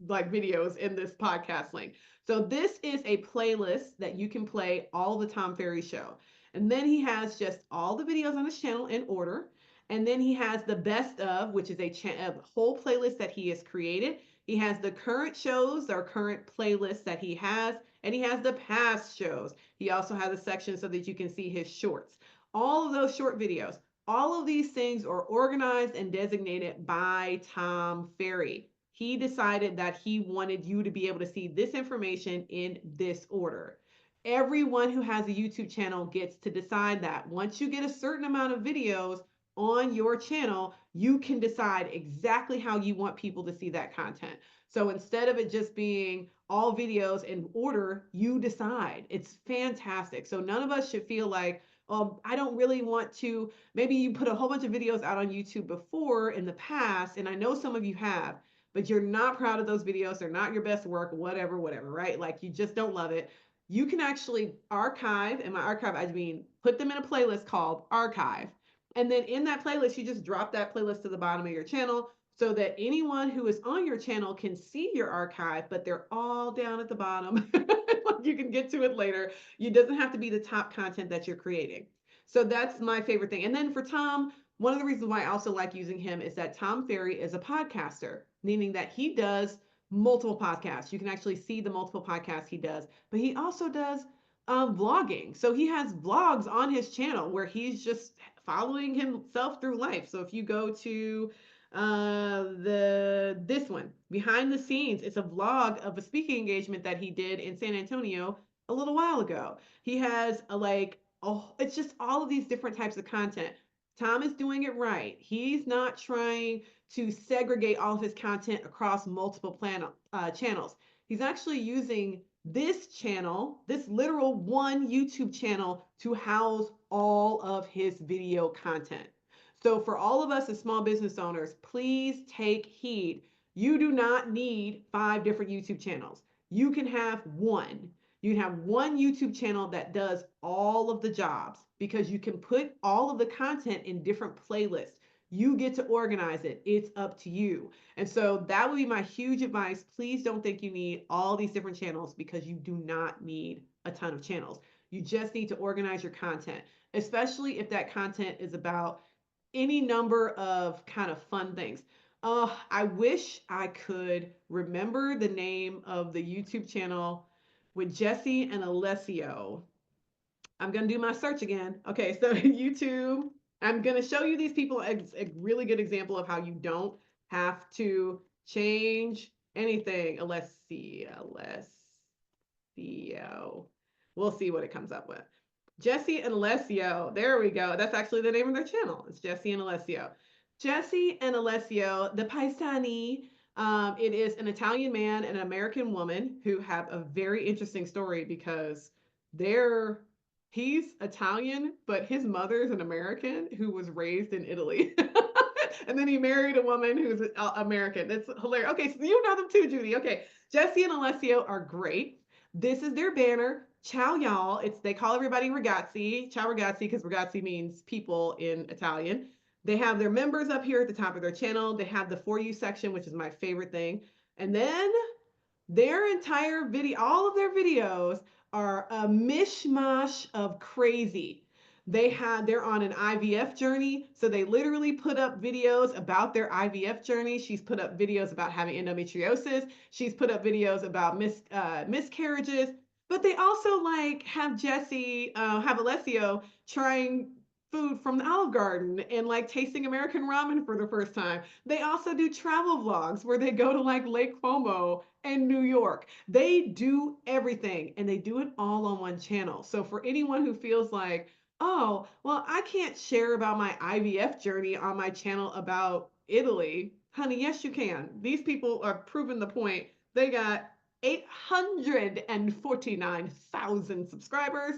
like videos in this podcast link. So this is a playlist that you can play all the Tom Ferry Show. And then he has just all the videos on his channel in order. And then he has the best of, which is a whole playlist that he has created. He has the current shows or current playlists that he has, and he has the past shows. He also has a section so that you can see his shorts. All of those short videos, all of these things are organized and designated by Tom Ferry. He decided that he wanted you to be able to see this information in this order. Everyone who has a YouTube channel gets to decide that. Once you get a certain amount of videos on your channel, you can decide exactly how you want people to see that content. So instead of it just being all videos in order, you decide. It's fantastic. So none of us should feel like, oh, I don't really want to. Maybe you put a whole bunch of videos out on YouTube before in the past, and I know some of you have, but you're not proud of those videos. They're not your best work, whatever, right? Like you just don't love it. You can actually archive, and my archive, I mean, put them in a playlist called archive. And then in that playlist, you just drop that playlist to the bottom of your channel so that anyone who is on your channel can see your archive, but they're all down at the bottom. Like you can get to it later. It doesn't have to be the top content that you're creating. So that's my favorite thing. And then for Tom, one of the reasons why I also like using him is that Tom Ferry is a podcaster, meaning that he does multiple podcasts. You can actually see the multiple podcasts he does, but he also does vlogging. So he has vlogs on his channel where he's just following himself through life. So if you go to this one, behind the scenes, it's a vlog of a speaking engagement that he did in San Antonio a little while ago. He has a like, oh, it's just all of these different types of content. Tom is doing it right. He's not trying to segregate all of his content across multiple channels. He's actually using this channel, this literal one YouTube channel, to house all of his video content. So for all of us as small business owners, please take heed. You do not need 5 different YouTube channels. You can have one. You can have one YouTube channel that does all of the jobs because you can put all of the content in different playlists. You get to organize it. It's up to you. And so that would be my huge advice. Please don't think you need all these different channels because you do not need a ton of channels. You just need to organize your content, especially if that content is about any number of kind of fun things. I wish I could remember the name of the YouTube channel with Jesse and Alessio. I'm going to do my search again. Okay, so YouTube, I'm going to show you these people as a really good example of how you don't have to change anything. Alessio. We'll see what it comes up with. Jesse and Alessio. There we go. That's actually the name of their channel. It's Jesse and Alessio. Jesse and Alessio, the Paisani. It is an Italian man and an American woman who have a very interesting story because he's Italian, but his mother is an American who was raised in Italy. And then he married a woman who's American. That's hilarious. Okay, so you know them too, Judy. Okay, Jesse and Alessio are great. This is their banner. Ciao, y'all. They call everybody ragazzi. Ciao, ragazzi, because ragazzi means people in Italian. They have their members up here at the top of their channel. They have the For You section, which is my favorite thing. And then their entire video, all of their videos are a mishmash of crazy. They're on an IVF journey. So they literally put up videos about their IVF journey. She's put up videos about having endometriosis. She's put up videos about miscarriages. But they also like have Alessio trying food from the Olive Garden and like tasting American ramen for the first time. They also do travel vlogs where they go to like Lake Como and New York. They do everything and they do it all on one channel. So for anyone who feels like, oh, well, I can't share about my IVF journey on my channel about Italy, honey, yes, you can. These people are proving the point. They got 849,000 subscribers.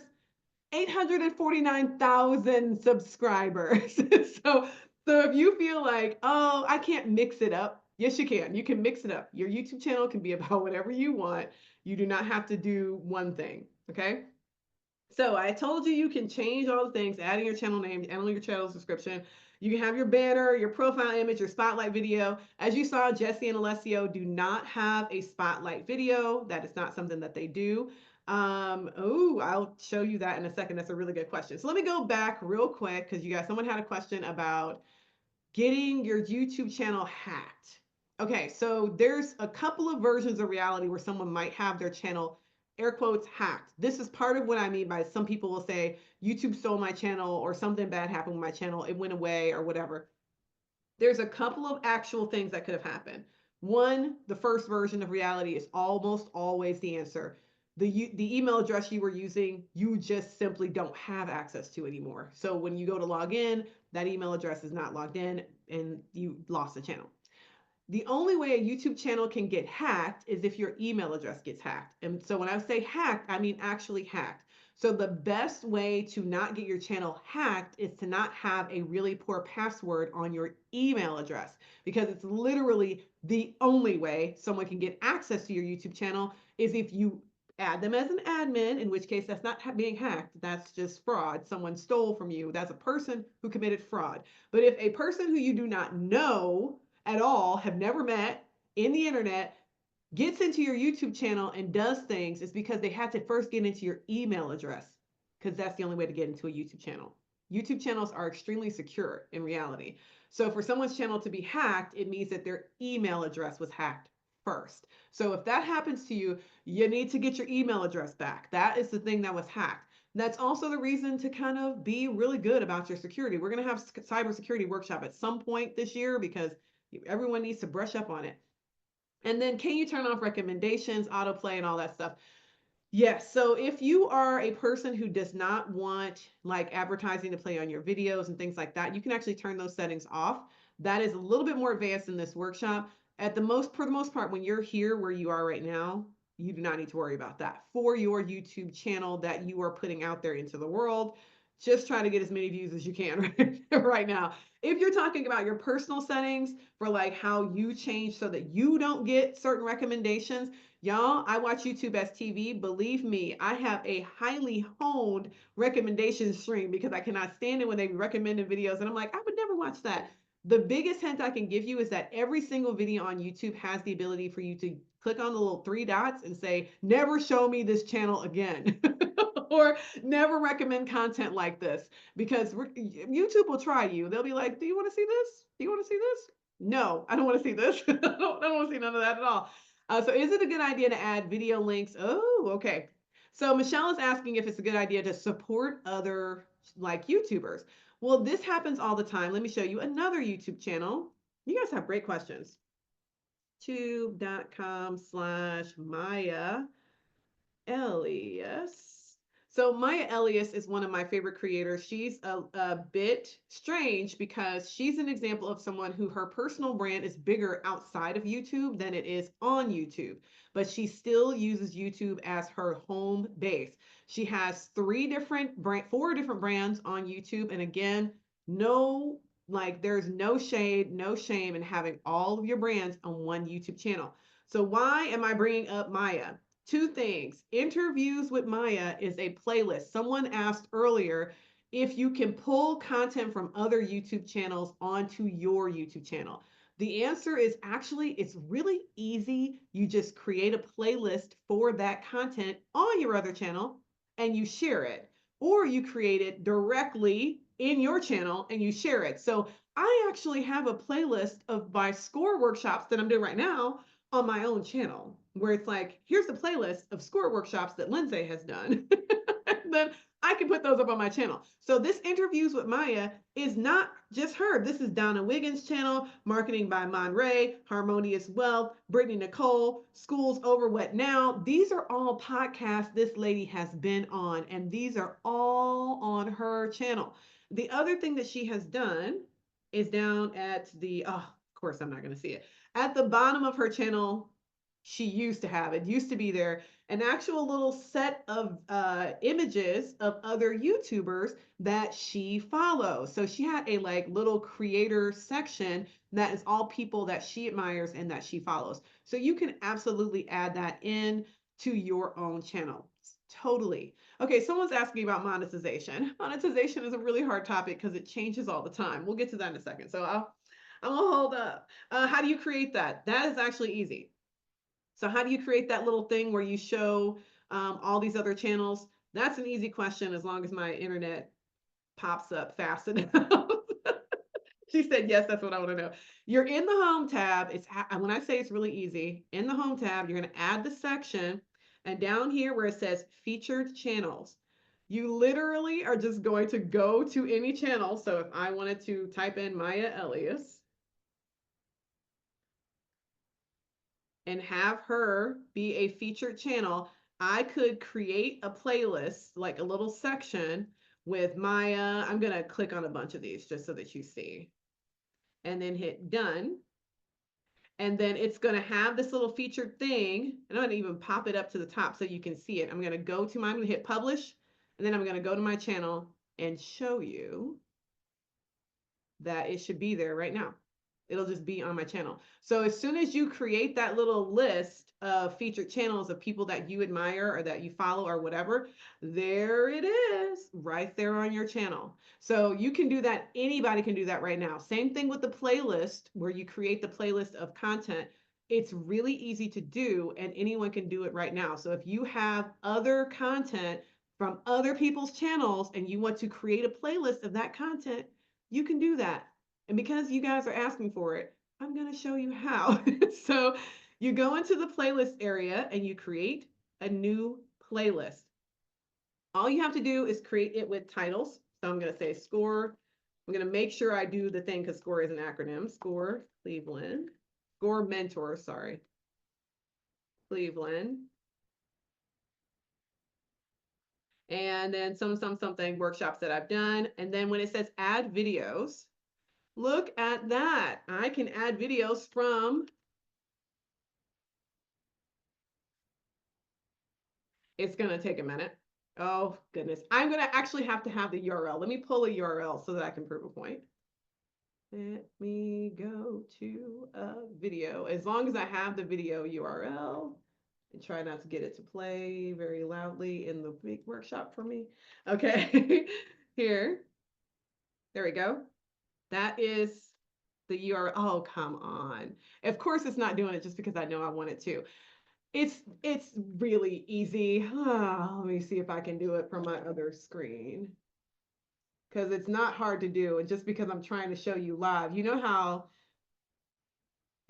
849,000 subscribers. so, so if you feel like, oh, I can't mix it up, yes, you can. You can mix it up. Your YouTube channel can be about whatever you want. You do not have to do one thing. Okay. So I told you you can change all the things, adding your channel name, adding your channel description. You can have your banner, your profile image, your spotlight video. As you saw, Jesse and Alessio do not have a spotlight video. That is not something that they do. Oh, I'll show you that in a second. That's a really good question. So let me go back real quick because someone had a question about getting your YouTube channel hacked. Okay, so there's a couple of versions of reality where someone might have their channel, air quotes, hacked. This is part of what I mean by some people will say YouTube stole my channel or something bad happened with my channel, it went away or whatever. There's a couple of actual things that could have happened. One, the first version of reality is almost always the answer. The email address you were using, you just simply don't have access to anymore. So when you go to log in, that email address is not logged in and you lost the channel. The only way a YouTube channel can get hacked is if your email address gets hacked. And so when I say hacked, I mean actually hacked. So the best way to not get your channel hacked is to not have a really poor password on your email address, because it's literally the only way someone can get access to your YouTube channel is if you add them as an admin, in which case that's not being hacked. That's just fraud. Someone stole from you. That's a person who committed fraud. But if a person who you do not know at all, have never met in the internet, gets into your YouTube channel and does things, is because they had to first get into your email address, because that's the only way to get into a YouTube channel. YouTube channels are extremely secure in reality. So for someone's channel to be hacked, it means that their email address was hacked first. So if that happens to you, you need to get your email address back. That is the thing that was hacked. That's also the reason to kind of be really good about your security. We're going to have cybersecurity workshop at some point this year because everyone needs to brush up on it. And then can you turn off recommendations, autoplay, and all that stuff? Yes. So if you are a person who does not want like advertising to play on your videos and things like that, you can actually turn those settings off. That is a little bit more advanced in this workshop. For the most part, when you're here where you are right now, you do not need to worry about that. For your YouTube channel that you are putting out there into the world, just try to get as many views as you can right now. If you're talking about your personal settings for like how you change so that you don't get certain recommendations, y'all, I watch YouTube as TV. Believe me, I have a highly honed recommendation stream because I cannot stand it when they recommend videos and I'm like, I would never watch that. The biggest hint I can give you is that every single video on YouTube has the ability for you to click on the little three dots and say, never show me this channel again. Or never recommend content like this, because YouTube will try you. They'll be like, do you want to see this? Do you want to see this? No, I don't want to see this. I don't want to see none of that at all. So is it a good idea to add video links? Oh, okay. So Michelle is asking if it's a good idea to support other like YouTubers. Well, this happens all the time. Let me show you another YouTube channel. You guys have great questions. YouTube.com/Maya Elias. So Maya Elias is one of my favorite creators. She's a bit strange because she's an example of someone who her personal brand is bigger outside of YouTube than it is on YouTube, but she still uses YouTube as her home base. She has four different brands on YouTube. And again, there's no shade, no shame in having all of your brands on one YouTube channel. So why am I bringing up Maya? Two things. Interviews with Maya is a playlist. Someone asked earlier if you can pull content from other YouTube channels onto your YouTube channel. The answer is actually, it's really easy. You just create a playlist for that content on your other channel and you share it. or you create it directly in your channel and you share it. So I actually have a playlist of my score workshops that I'm doing right now on my own channel, where it's like, here's the playlist of score workshops that Lindsay has done. And then I can put those up on my channel. So this interviews with Maya is not just her. This is Donna Wiggins' channel, Marketing by Monray, Harmonious Wealth, Brittany Nicole, School's Over What Now. These are all podcasts this lady has been on, and these are all on her channel. The other thing that she has done is down at the, oh, of course, I'm not going to see it. At the bottom of her channel, she used to have, it used to be there, an actual little set of images of other YouTubers that she follows. So she had a like little creator section that is all people that she admires and that she follows. So you can absolutely add that in to your own channel. Totally. Okay, someone's asking about monetization. Monetization is a really hard topic because it changes all the time. We'll get to that in a second. So I'm gonna hold up. How do you create that? That is actually easy. So how do you create that little thing where you show all these other channels? That's an easy question as long as my internet pops up fast enough. She said, yes, that's what I want to know. You're in the home tab. When I say it's really easy, in the home tab, you're going to add the section. And down here where it says featured channels, you literally are just going to go to any channel. So if I wanted to type in Maya Elias and have her be a featured channel, I could create a playlist, like a little section with Maya. I'm going to click on a bunch of these just so that you see, and then hit done. And then it's going to have this little featured thing. And I'm going to even pop it up to the top so you can see it. I'm going to go to I'm going to hit publish, and then I'm going to go to my channel and show you that it should be there right now. It'll just be on my channel. So as soon as you create that little list of featured channels of people that you admire or that you follow or whatever, there it is right there on your channel. So you can do that. Anybody can do that right now. Same thing with the playlist where you create the playlist of content. It's really easy to do and anyone can do it right now. So if you have other content from other people's channels and you want to create a playlist of that content, you can do that. And because you guys are asking for it, I'm going to show you how. So you go into the playlist area and you create a new playlist. All you have to do is create it with titles. So I'm going to say score. I'm going to make sure I do the thing because score is an acronym. Score Cleveland. Score mentor, sorry. Cleveland. And then something workshops that I've done. And then when it says add videos, look at that. I can add videos from, it's going to take a minute. Oh, goodness. I'm going to actually have to have the URL. Let me pull a URL so that I can prove a point. Let me go to a video. As long as I have the video URL, and try not to get it to play very loudly in the big workshop for me. Okay, here. There we go. That is the URL. Oh, come on. Of course it's not doing it just because I know I want it to. It's really easy. Let me see if I can do it from my other screen. Because it's not hard to do. And just because I'm trying to show you live, you know how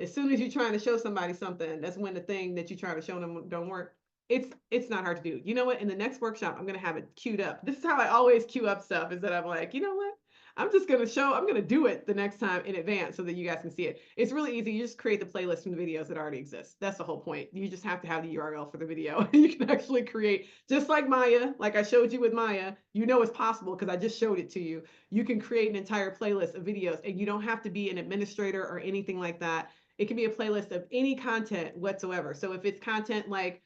as soon as you're trying to show somebody something, that's when the thing that you're trying to show them don't work. It's not hard to do. You know what? In the next workshop, I'm gonna have it queued up. This is how I always queue up stuff, is that I'm like, you know what? I'm gonna do it the next time in advance so that you guys can see it. It's really easy. You just create the playlist from the videos that already exist. That's the whole point. You just have to have the URL for the video. You can actually create, just like Maya, like I showed you with Maya, you know it's possible because I just showed it to you. You can create an entire playlist of videos and you don't have to be an administrator or anything like that. It can be a playlist of any content whatsoever. So if it's content like,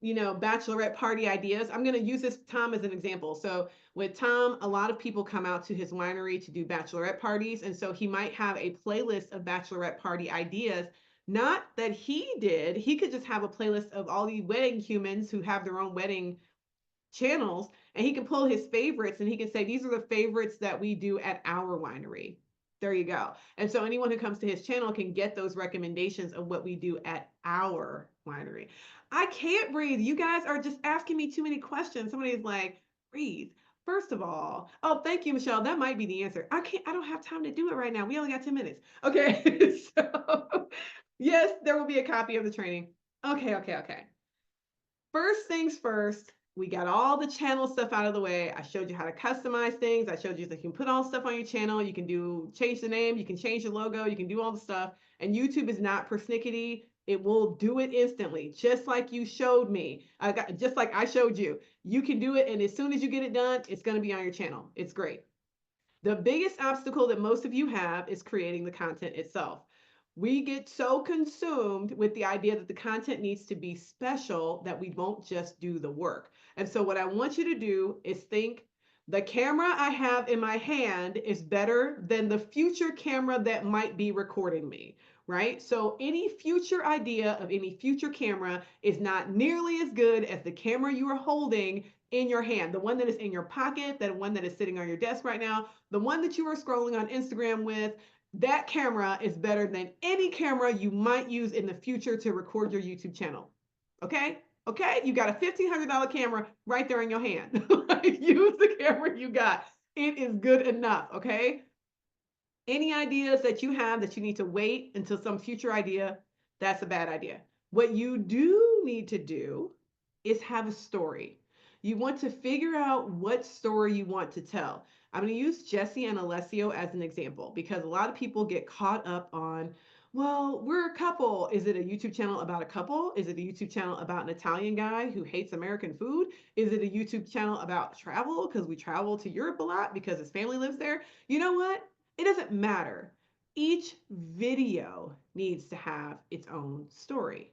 bachelorette party ideas, I'm going to use this Tom as an example. So with Tom, a lot of people come out to his winery to do bachelorette parties. And so he might have a playlist of bachelorette party ideas. Not that he did. He could just have a playlist of all the wedding humans who have their own wedding channels, and he can pull his favorites and he can say, these are the favorites that we do at our winery. There you go. And so anyone who comes to his channel can get those recommendations of what we do at our winery. I can't breathe. You guys are just asking me too many questions. Somebody's like, breathe. First of all, oh, thank you, Michelle. That might be the answer. I don't have time to do it right now. We only got 10 minutes. Okay. So, yes, there will be a copy of the training. Okay, okay, okay. First things first, we got all the channel stuff out of the way. I showed you how to customize things. I showed you that you can put all stuff on your channel. You can change the name, you can change the logo, you can do all the stuff. And YouTube is not persnickety. It will do it instantly, just like you showed me. Just like I showed you. You can do it, and as soon as you get it done, it's going to be on your channel. It's great. The biggest obstacle that most of you have is creating the content itself. We get so consumed with the idea that the content needs to be special that we won't just do the work. And so, what I want you to do is think the camera I have in my hand is better than the future camera that might be recording me, right? So, any future idea of any future camera is not nearly as good as the camera you are holding in your hand, the one that is in your pocket, that one that is sitting on your desk right now, the one that you are scrolling on Instagram with. That camera is better than any camera you might use in the future to record your YouTube channel. Okay? Okay? You got a $1,500 camera right there in your hand. Use the camera you got. It is good enough. Okay? Any ideas that you have that you need to wait until some future idea, that's a bad idea. What you do need to do is have a story. You want to figure out what story you want to tell. I'm going to use Jesse and Alessio as an example because a lot of people get caught up on, well, we're a couple. Is it a YouTube channel about a couple? Is it a YouTube channel about an Italian guy who hates American food? Is it a YouTube channel about travel because we travel to Europe a lot because his family lives there? You know what? It doesn't matter. Each video needs to have its own story,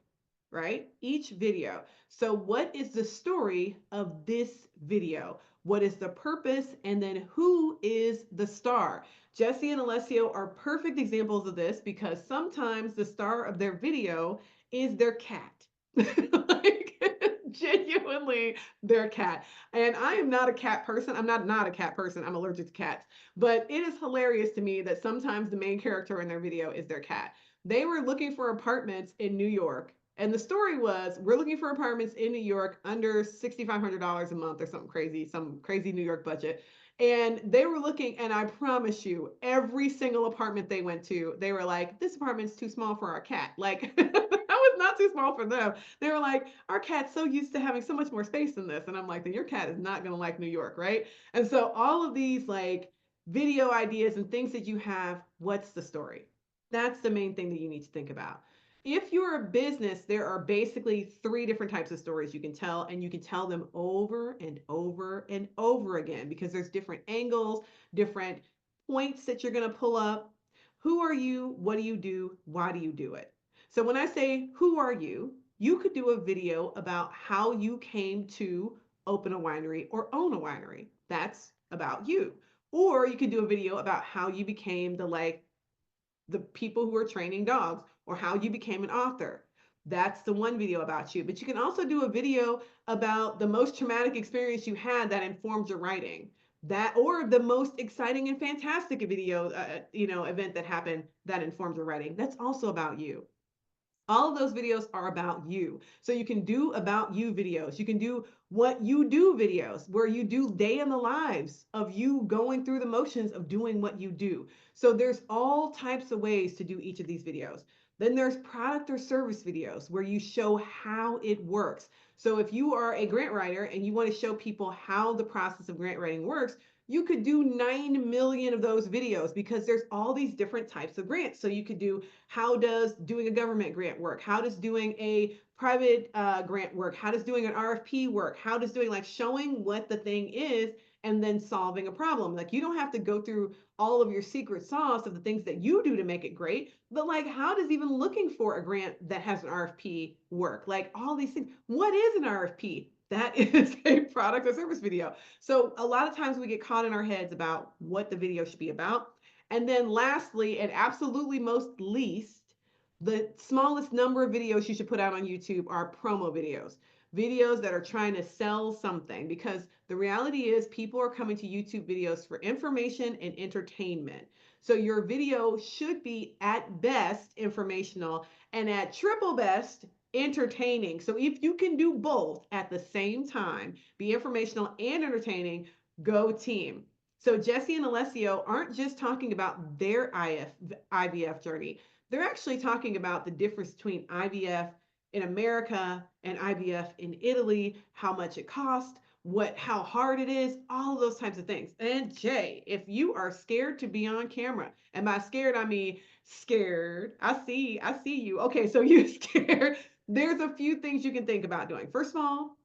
right? Each video. So, what is the story of this video? What is the purpose? And then, who is the star? Jesse and Alessio are perfect examples of this because sometimes the star of their video is their cat. Like, genuinely their cat. And I am not a cat person. I'm not a cat person. I'm allergic to cats. But it is hilarious to me that sometimes the main character in their video is their cat. They were looking for apartments in New York. And the story was, we're looking for apartments in New York under $6,500 a month or something crazy, some crazy New York budget. And they were looking, and I promise you, every single apartment they went to, they were like, this apartment's too small for our cat. Like, that was not too small for them. They were like, our cat's so used to having so much more space than this. And I'm like, then your cat is not going to like New York, right? And so all of these, like, video ideas and things that you have, what's the story? That's the main thing that you need to think about. If you're a business, there are basically three different types of stories you can tell, and you can tell them over and over and over again because there's different angles, different points that you're going to pull up. Who are you? What do you do? Why do you do it? So when I say, who are you? You could do a video about how you came to open a winery or own a winery. That's about you. Or you could do a video about how you became the people who are training dogs or how you became an author. That's the one video about you. But you can also do a video about the most traumatic experience you had that informed your writing. That or the most exciting and fantastic video, event that happened that informed your writing. That's also about you. All of those videos are about you. So you can do about you videos. You can do what you do videos where you do day in the lives of you going through the motions of doing what you do. So there's all types of ways to do each of these videos. Then there's product or service videos where you show how it works. So if you are a grant writer and you want to show people how the process of grant writing works, you could do 9 million of those videos because there's all these different types of grants. So you could do, how does doing a government grant work? How does doing a private grant work? How does doing an RFP work? How does doing, like, showing what the thing is and then solving a problem? Like, you don't have to go through all of your secret sauce of the things that you do to make it great, but like, how does even looking for a grant that has an RFP work? Like, all these things. What is an RFP? That is a product or service video. So a lot of times we get caught in our heads about what the video should be about. And then lastly, and absolutely most least, the smallest number of videos you should put out on YouTube are promo videos. Videos that are trying to sell something, because the reality is people are coming to YouTube videos for information and entertainment. So your video should be at best informational and at triple best entertaining. So if you can do both at the same time, be informational and entertaining, Go team. So Jesse and Alessio aren't just talking about their IVF journey. They're actually talking about the difference between IVF in America and IVF in Italy, how much it costs, how hard it is, all of those types of things. And Jay, if you are scared to be on camera, and by scared I mean scared. I see you. Okay, so you're scared. There's a few things you can think about doing. First of all,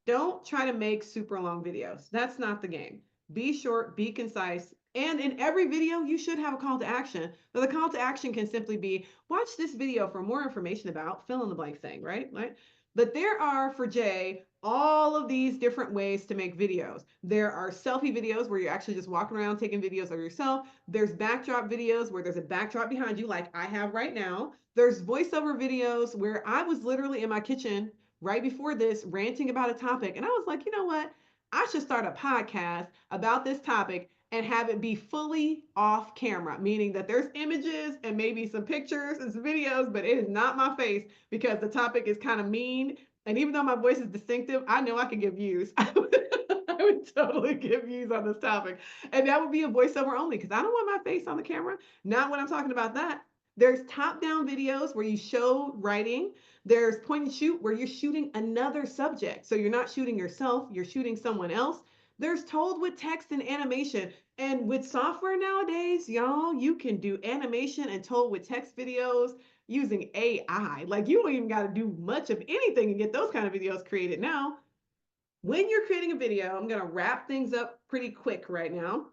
don't try to make super long videos. That's not the game. Be short, be concise. And in every video, you should have a call to action. Now, the call to action can simply be watch this video for more information about fill in the blank thing, right? Right. But there are, for Jay, all of these different ways to make videos. There are selfie videos where you're actually just walking around taking videos of yourself. There's backdrop videos where there's a backdrop behind you, like I have right now. There's voiceover videos where I was literally in my kitchen right before this ranting about a topic. And I was like, you know what? I should start a podcast about this topic and have it be fully off camera, meaning that there's images and maybe some pictures and some videos, but it is not my face because the topic is kind of mean. And even though my voice is distinctive, I know I can give views. I would totally give views on this topic. And that would be a voiceover only because I don't want my face on the camera. Not when I'm talking about that. There's top down videos where you show writing. There's point and shoot where you're shooting another subject. So you're not shooting yourself, you're shooting someone else. There's told with text and animation. And with software nowadays, y'all, you can do animation and told with text videos using AI. Like you don't even got to do much of anything to get those kind of videos created now. When you're creating a video, I'm going to wrap things up pretty quick right now.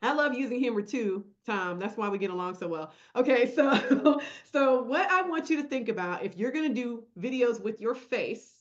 I love using humor too, Tom. That's why we get along so well. Okay, so so what I want you to think about if you're going to do videos with your face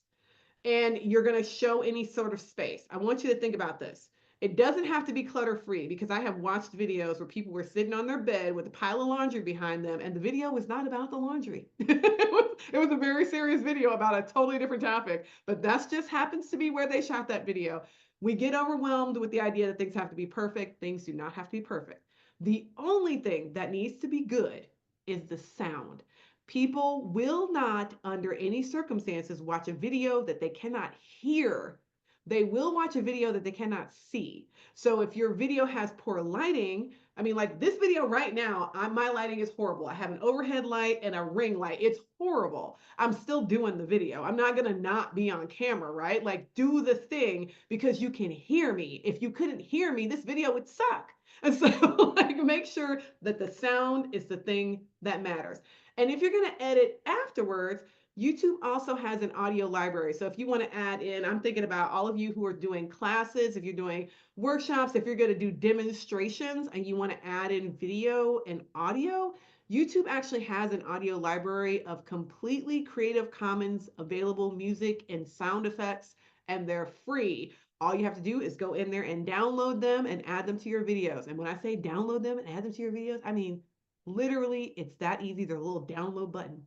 and you're going to show any sort of space, I want you to think about this. It doesn't have to be clutter free because I have watched videos where people were sitting on their bed with a pile of laundry behind them, and the video was not about the laundry. It was a very serious video about a totally different topic, but that's just happens to be where they shot that video. We get overwhelmed with the idea that things have to be perfect. Things do not have to be perfect. The only thing that needs to be good is the sound. People will not, under any circumstances, watch a video that they cannot hear. They will watch a video that they cannot see. So if your video has poor lighting, I mean, like this video right now, my lighting is horrible. I have an overhead light and a ring light. It's horrible. I'm still doing the video. I'm not going to not be on camera, right? Like do the thing because you can hear me. If you couldn't hear me, this video would suck. And so like make sure that the sound is the thing that matters. And if you're going to edit afterwards, YouTube also has an audio library. So if you want to add in, I'm thinking about all of you who are doing classes, if you're doing workshops, if you're going to do demonstrations and you want to add in video and audio, YouTube actually has an audio library of completely Creative Commons available music and sound effects, and they're free. All you have to do is go in there and download them and add them to your videos. And when I say download them and add them to your videos, I mean literally, it's that easy. There's a little download button.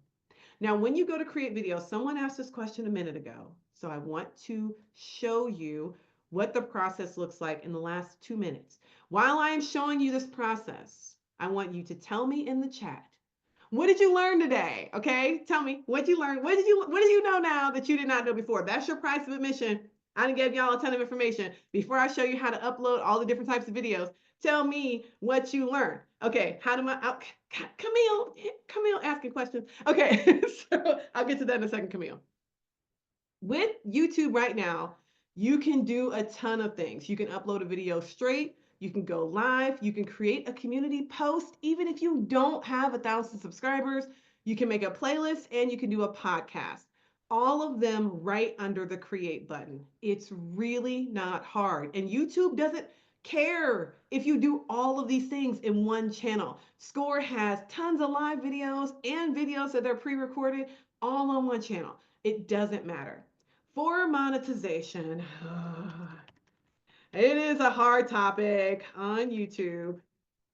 Now, when you go to create videos, someone asked this question a minute ago. So I want to show you what the process looks like in the last 2 minutes. While I am showing you this process, I want you to tell me in the chat, what did you learn today? Okay, tell me what you learned. What did you know now that you did not know before? That's your price of admission. I done gave y'all a ton of information before I show you how to upload all the different types of videos. Tell me what you learned. Okay, how do I? Camille asking questions. Okay, so I'll get to that in a second, Camille. With YouTube right now, you can do a ton of things. You can upload a video straight. You can go live. You can create a community post. Even if you don't have 1,000 subscribers, you can make a playlist and you can do a podcast. All of them right under the create button. It's really not hard. And YouTube doesn't care if you do all of these things in one channel. Score has tons of live videos and videos that are pre-recorded all on one channel. It doesn't matter. For monetization, it is a hard topic on YouTube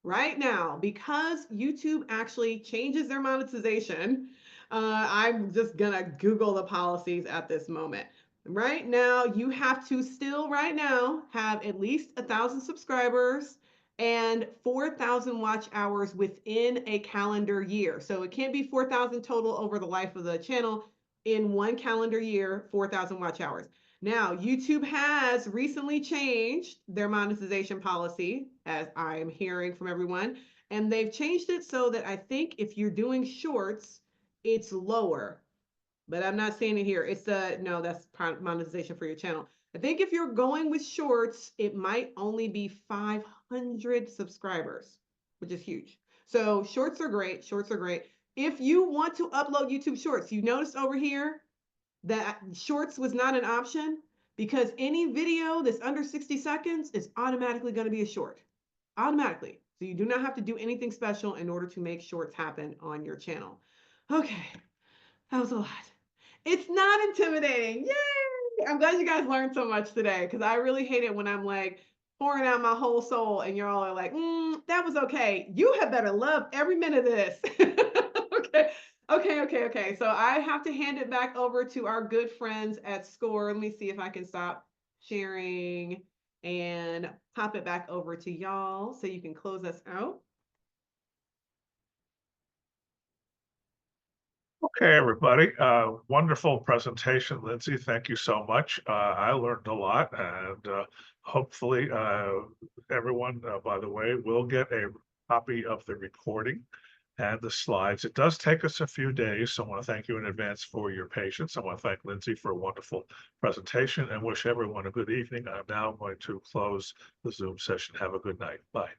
right now because YouTube actually changes their monetization. I'm just gonna Google the policies at this moment. Right now, you have to still right now have at least 1,000 subscribers and 4,000 watch hours within a calendar year. So it can't be 4,000 total over the life of the channel. In one calendar year, 4,000 watch hours. Now, YouTube has recently changed their monetization policy, as I'm hearing from everyone, and they've changed it so that I think if you're doing shorts, it's lower. But I'm not saying it here. It's no, that's monetization for your channel. I think if you're going with shorts, it might only be 500 subscribers, which is huge. So shorts are great. Shorts are great. If you want to upload YouTube shorts, you notice over here that shorts was not an option because any video that's under 60 seconds is automatically going to be a short. Automatically. So you do not have to do anything special in order to make shorts happen on your channel. Okay, that was a lot. It's not intimidating. Yay! I'm glad you guys learned so much today because I really hate it when I'm like pouring out my whole soul and you're all are like, that was okay. You have better love every minute of this. Okay. Okay. So I have to hand it back over to our good friends at Score. Let me see if I can stop sharing and pop it back over to y'all so you can close us out. Okay, everybody. Wonderful presentation, Lindsay. Thank you so much. I learned a lot, and hopefully, everyone, by the way, will get a copy of the recording and the slides. It does take us a few days, so I want to thank you in advance for your patience. I want to thank Lindsay for a wonderful presentation and wish everyone a good evening. I'm now going to close the Zoom session. Have a good night. Bye.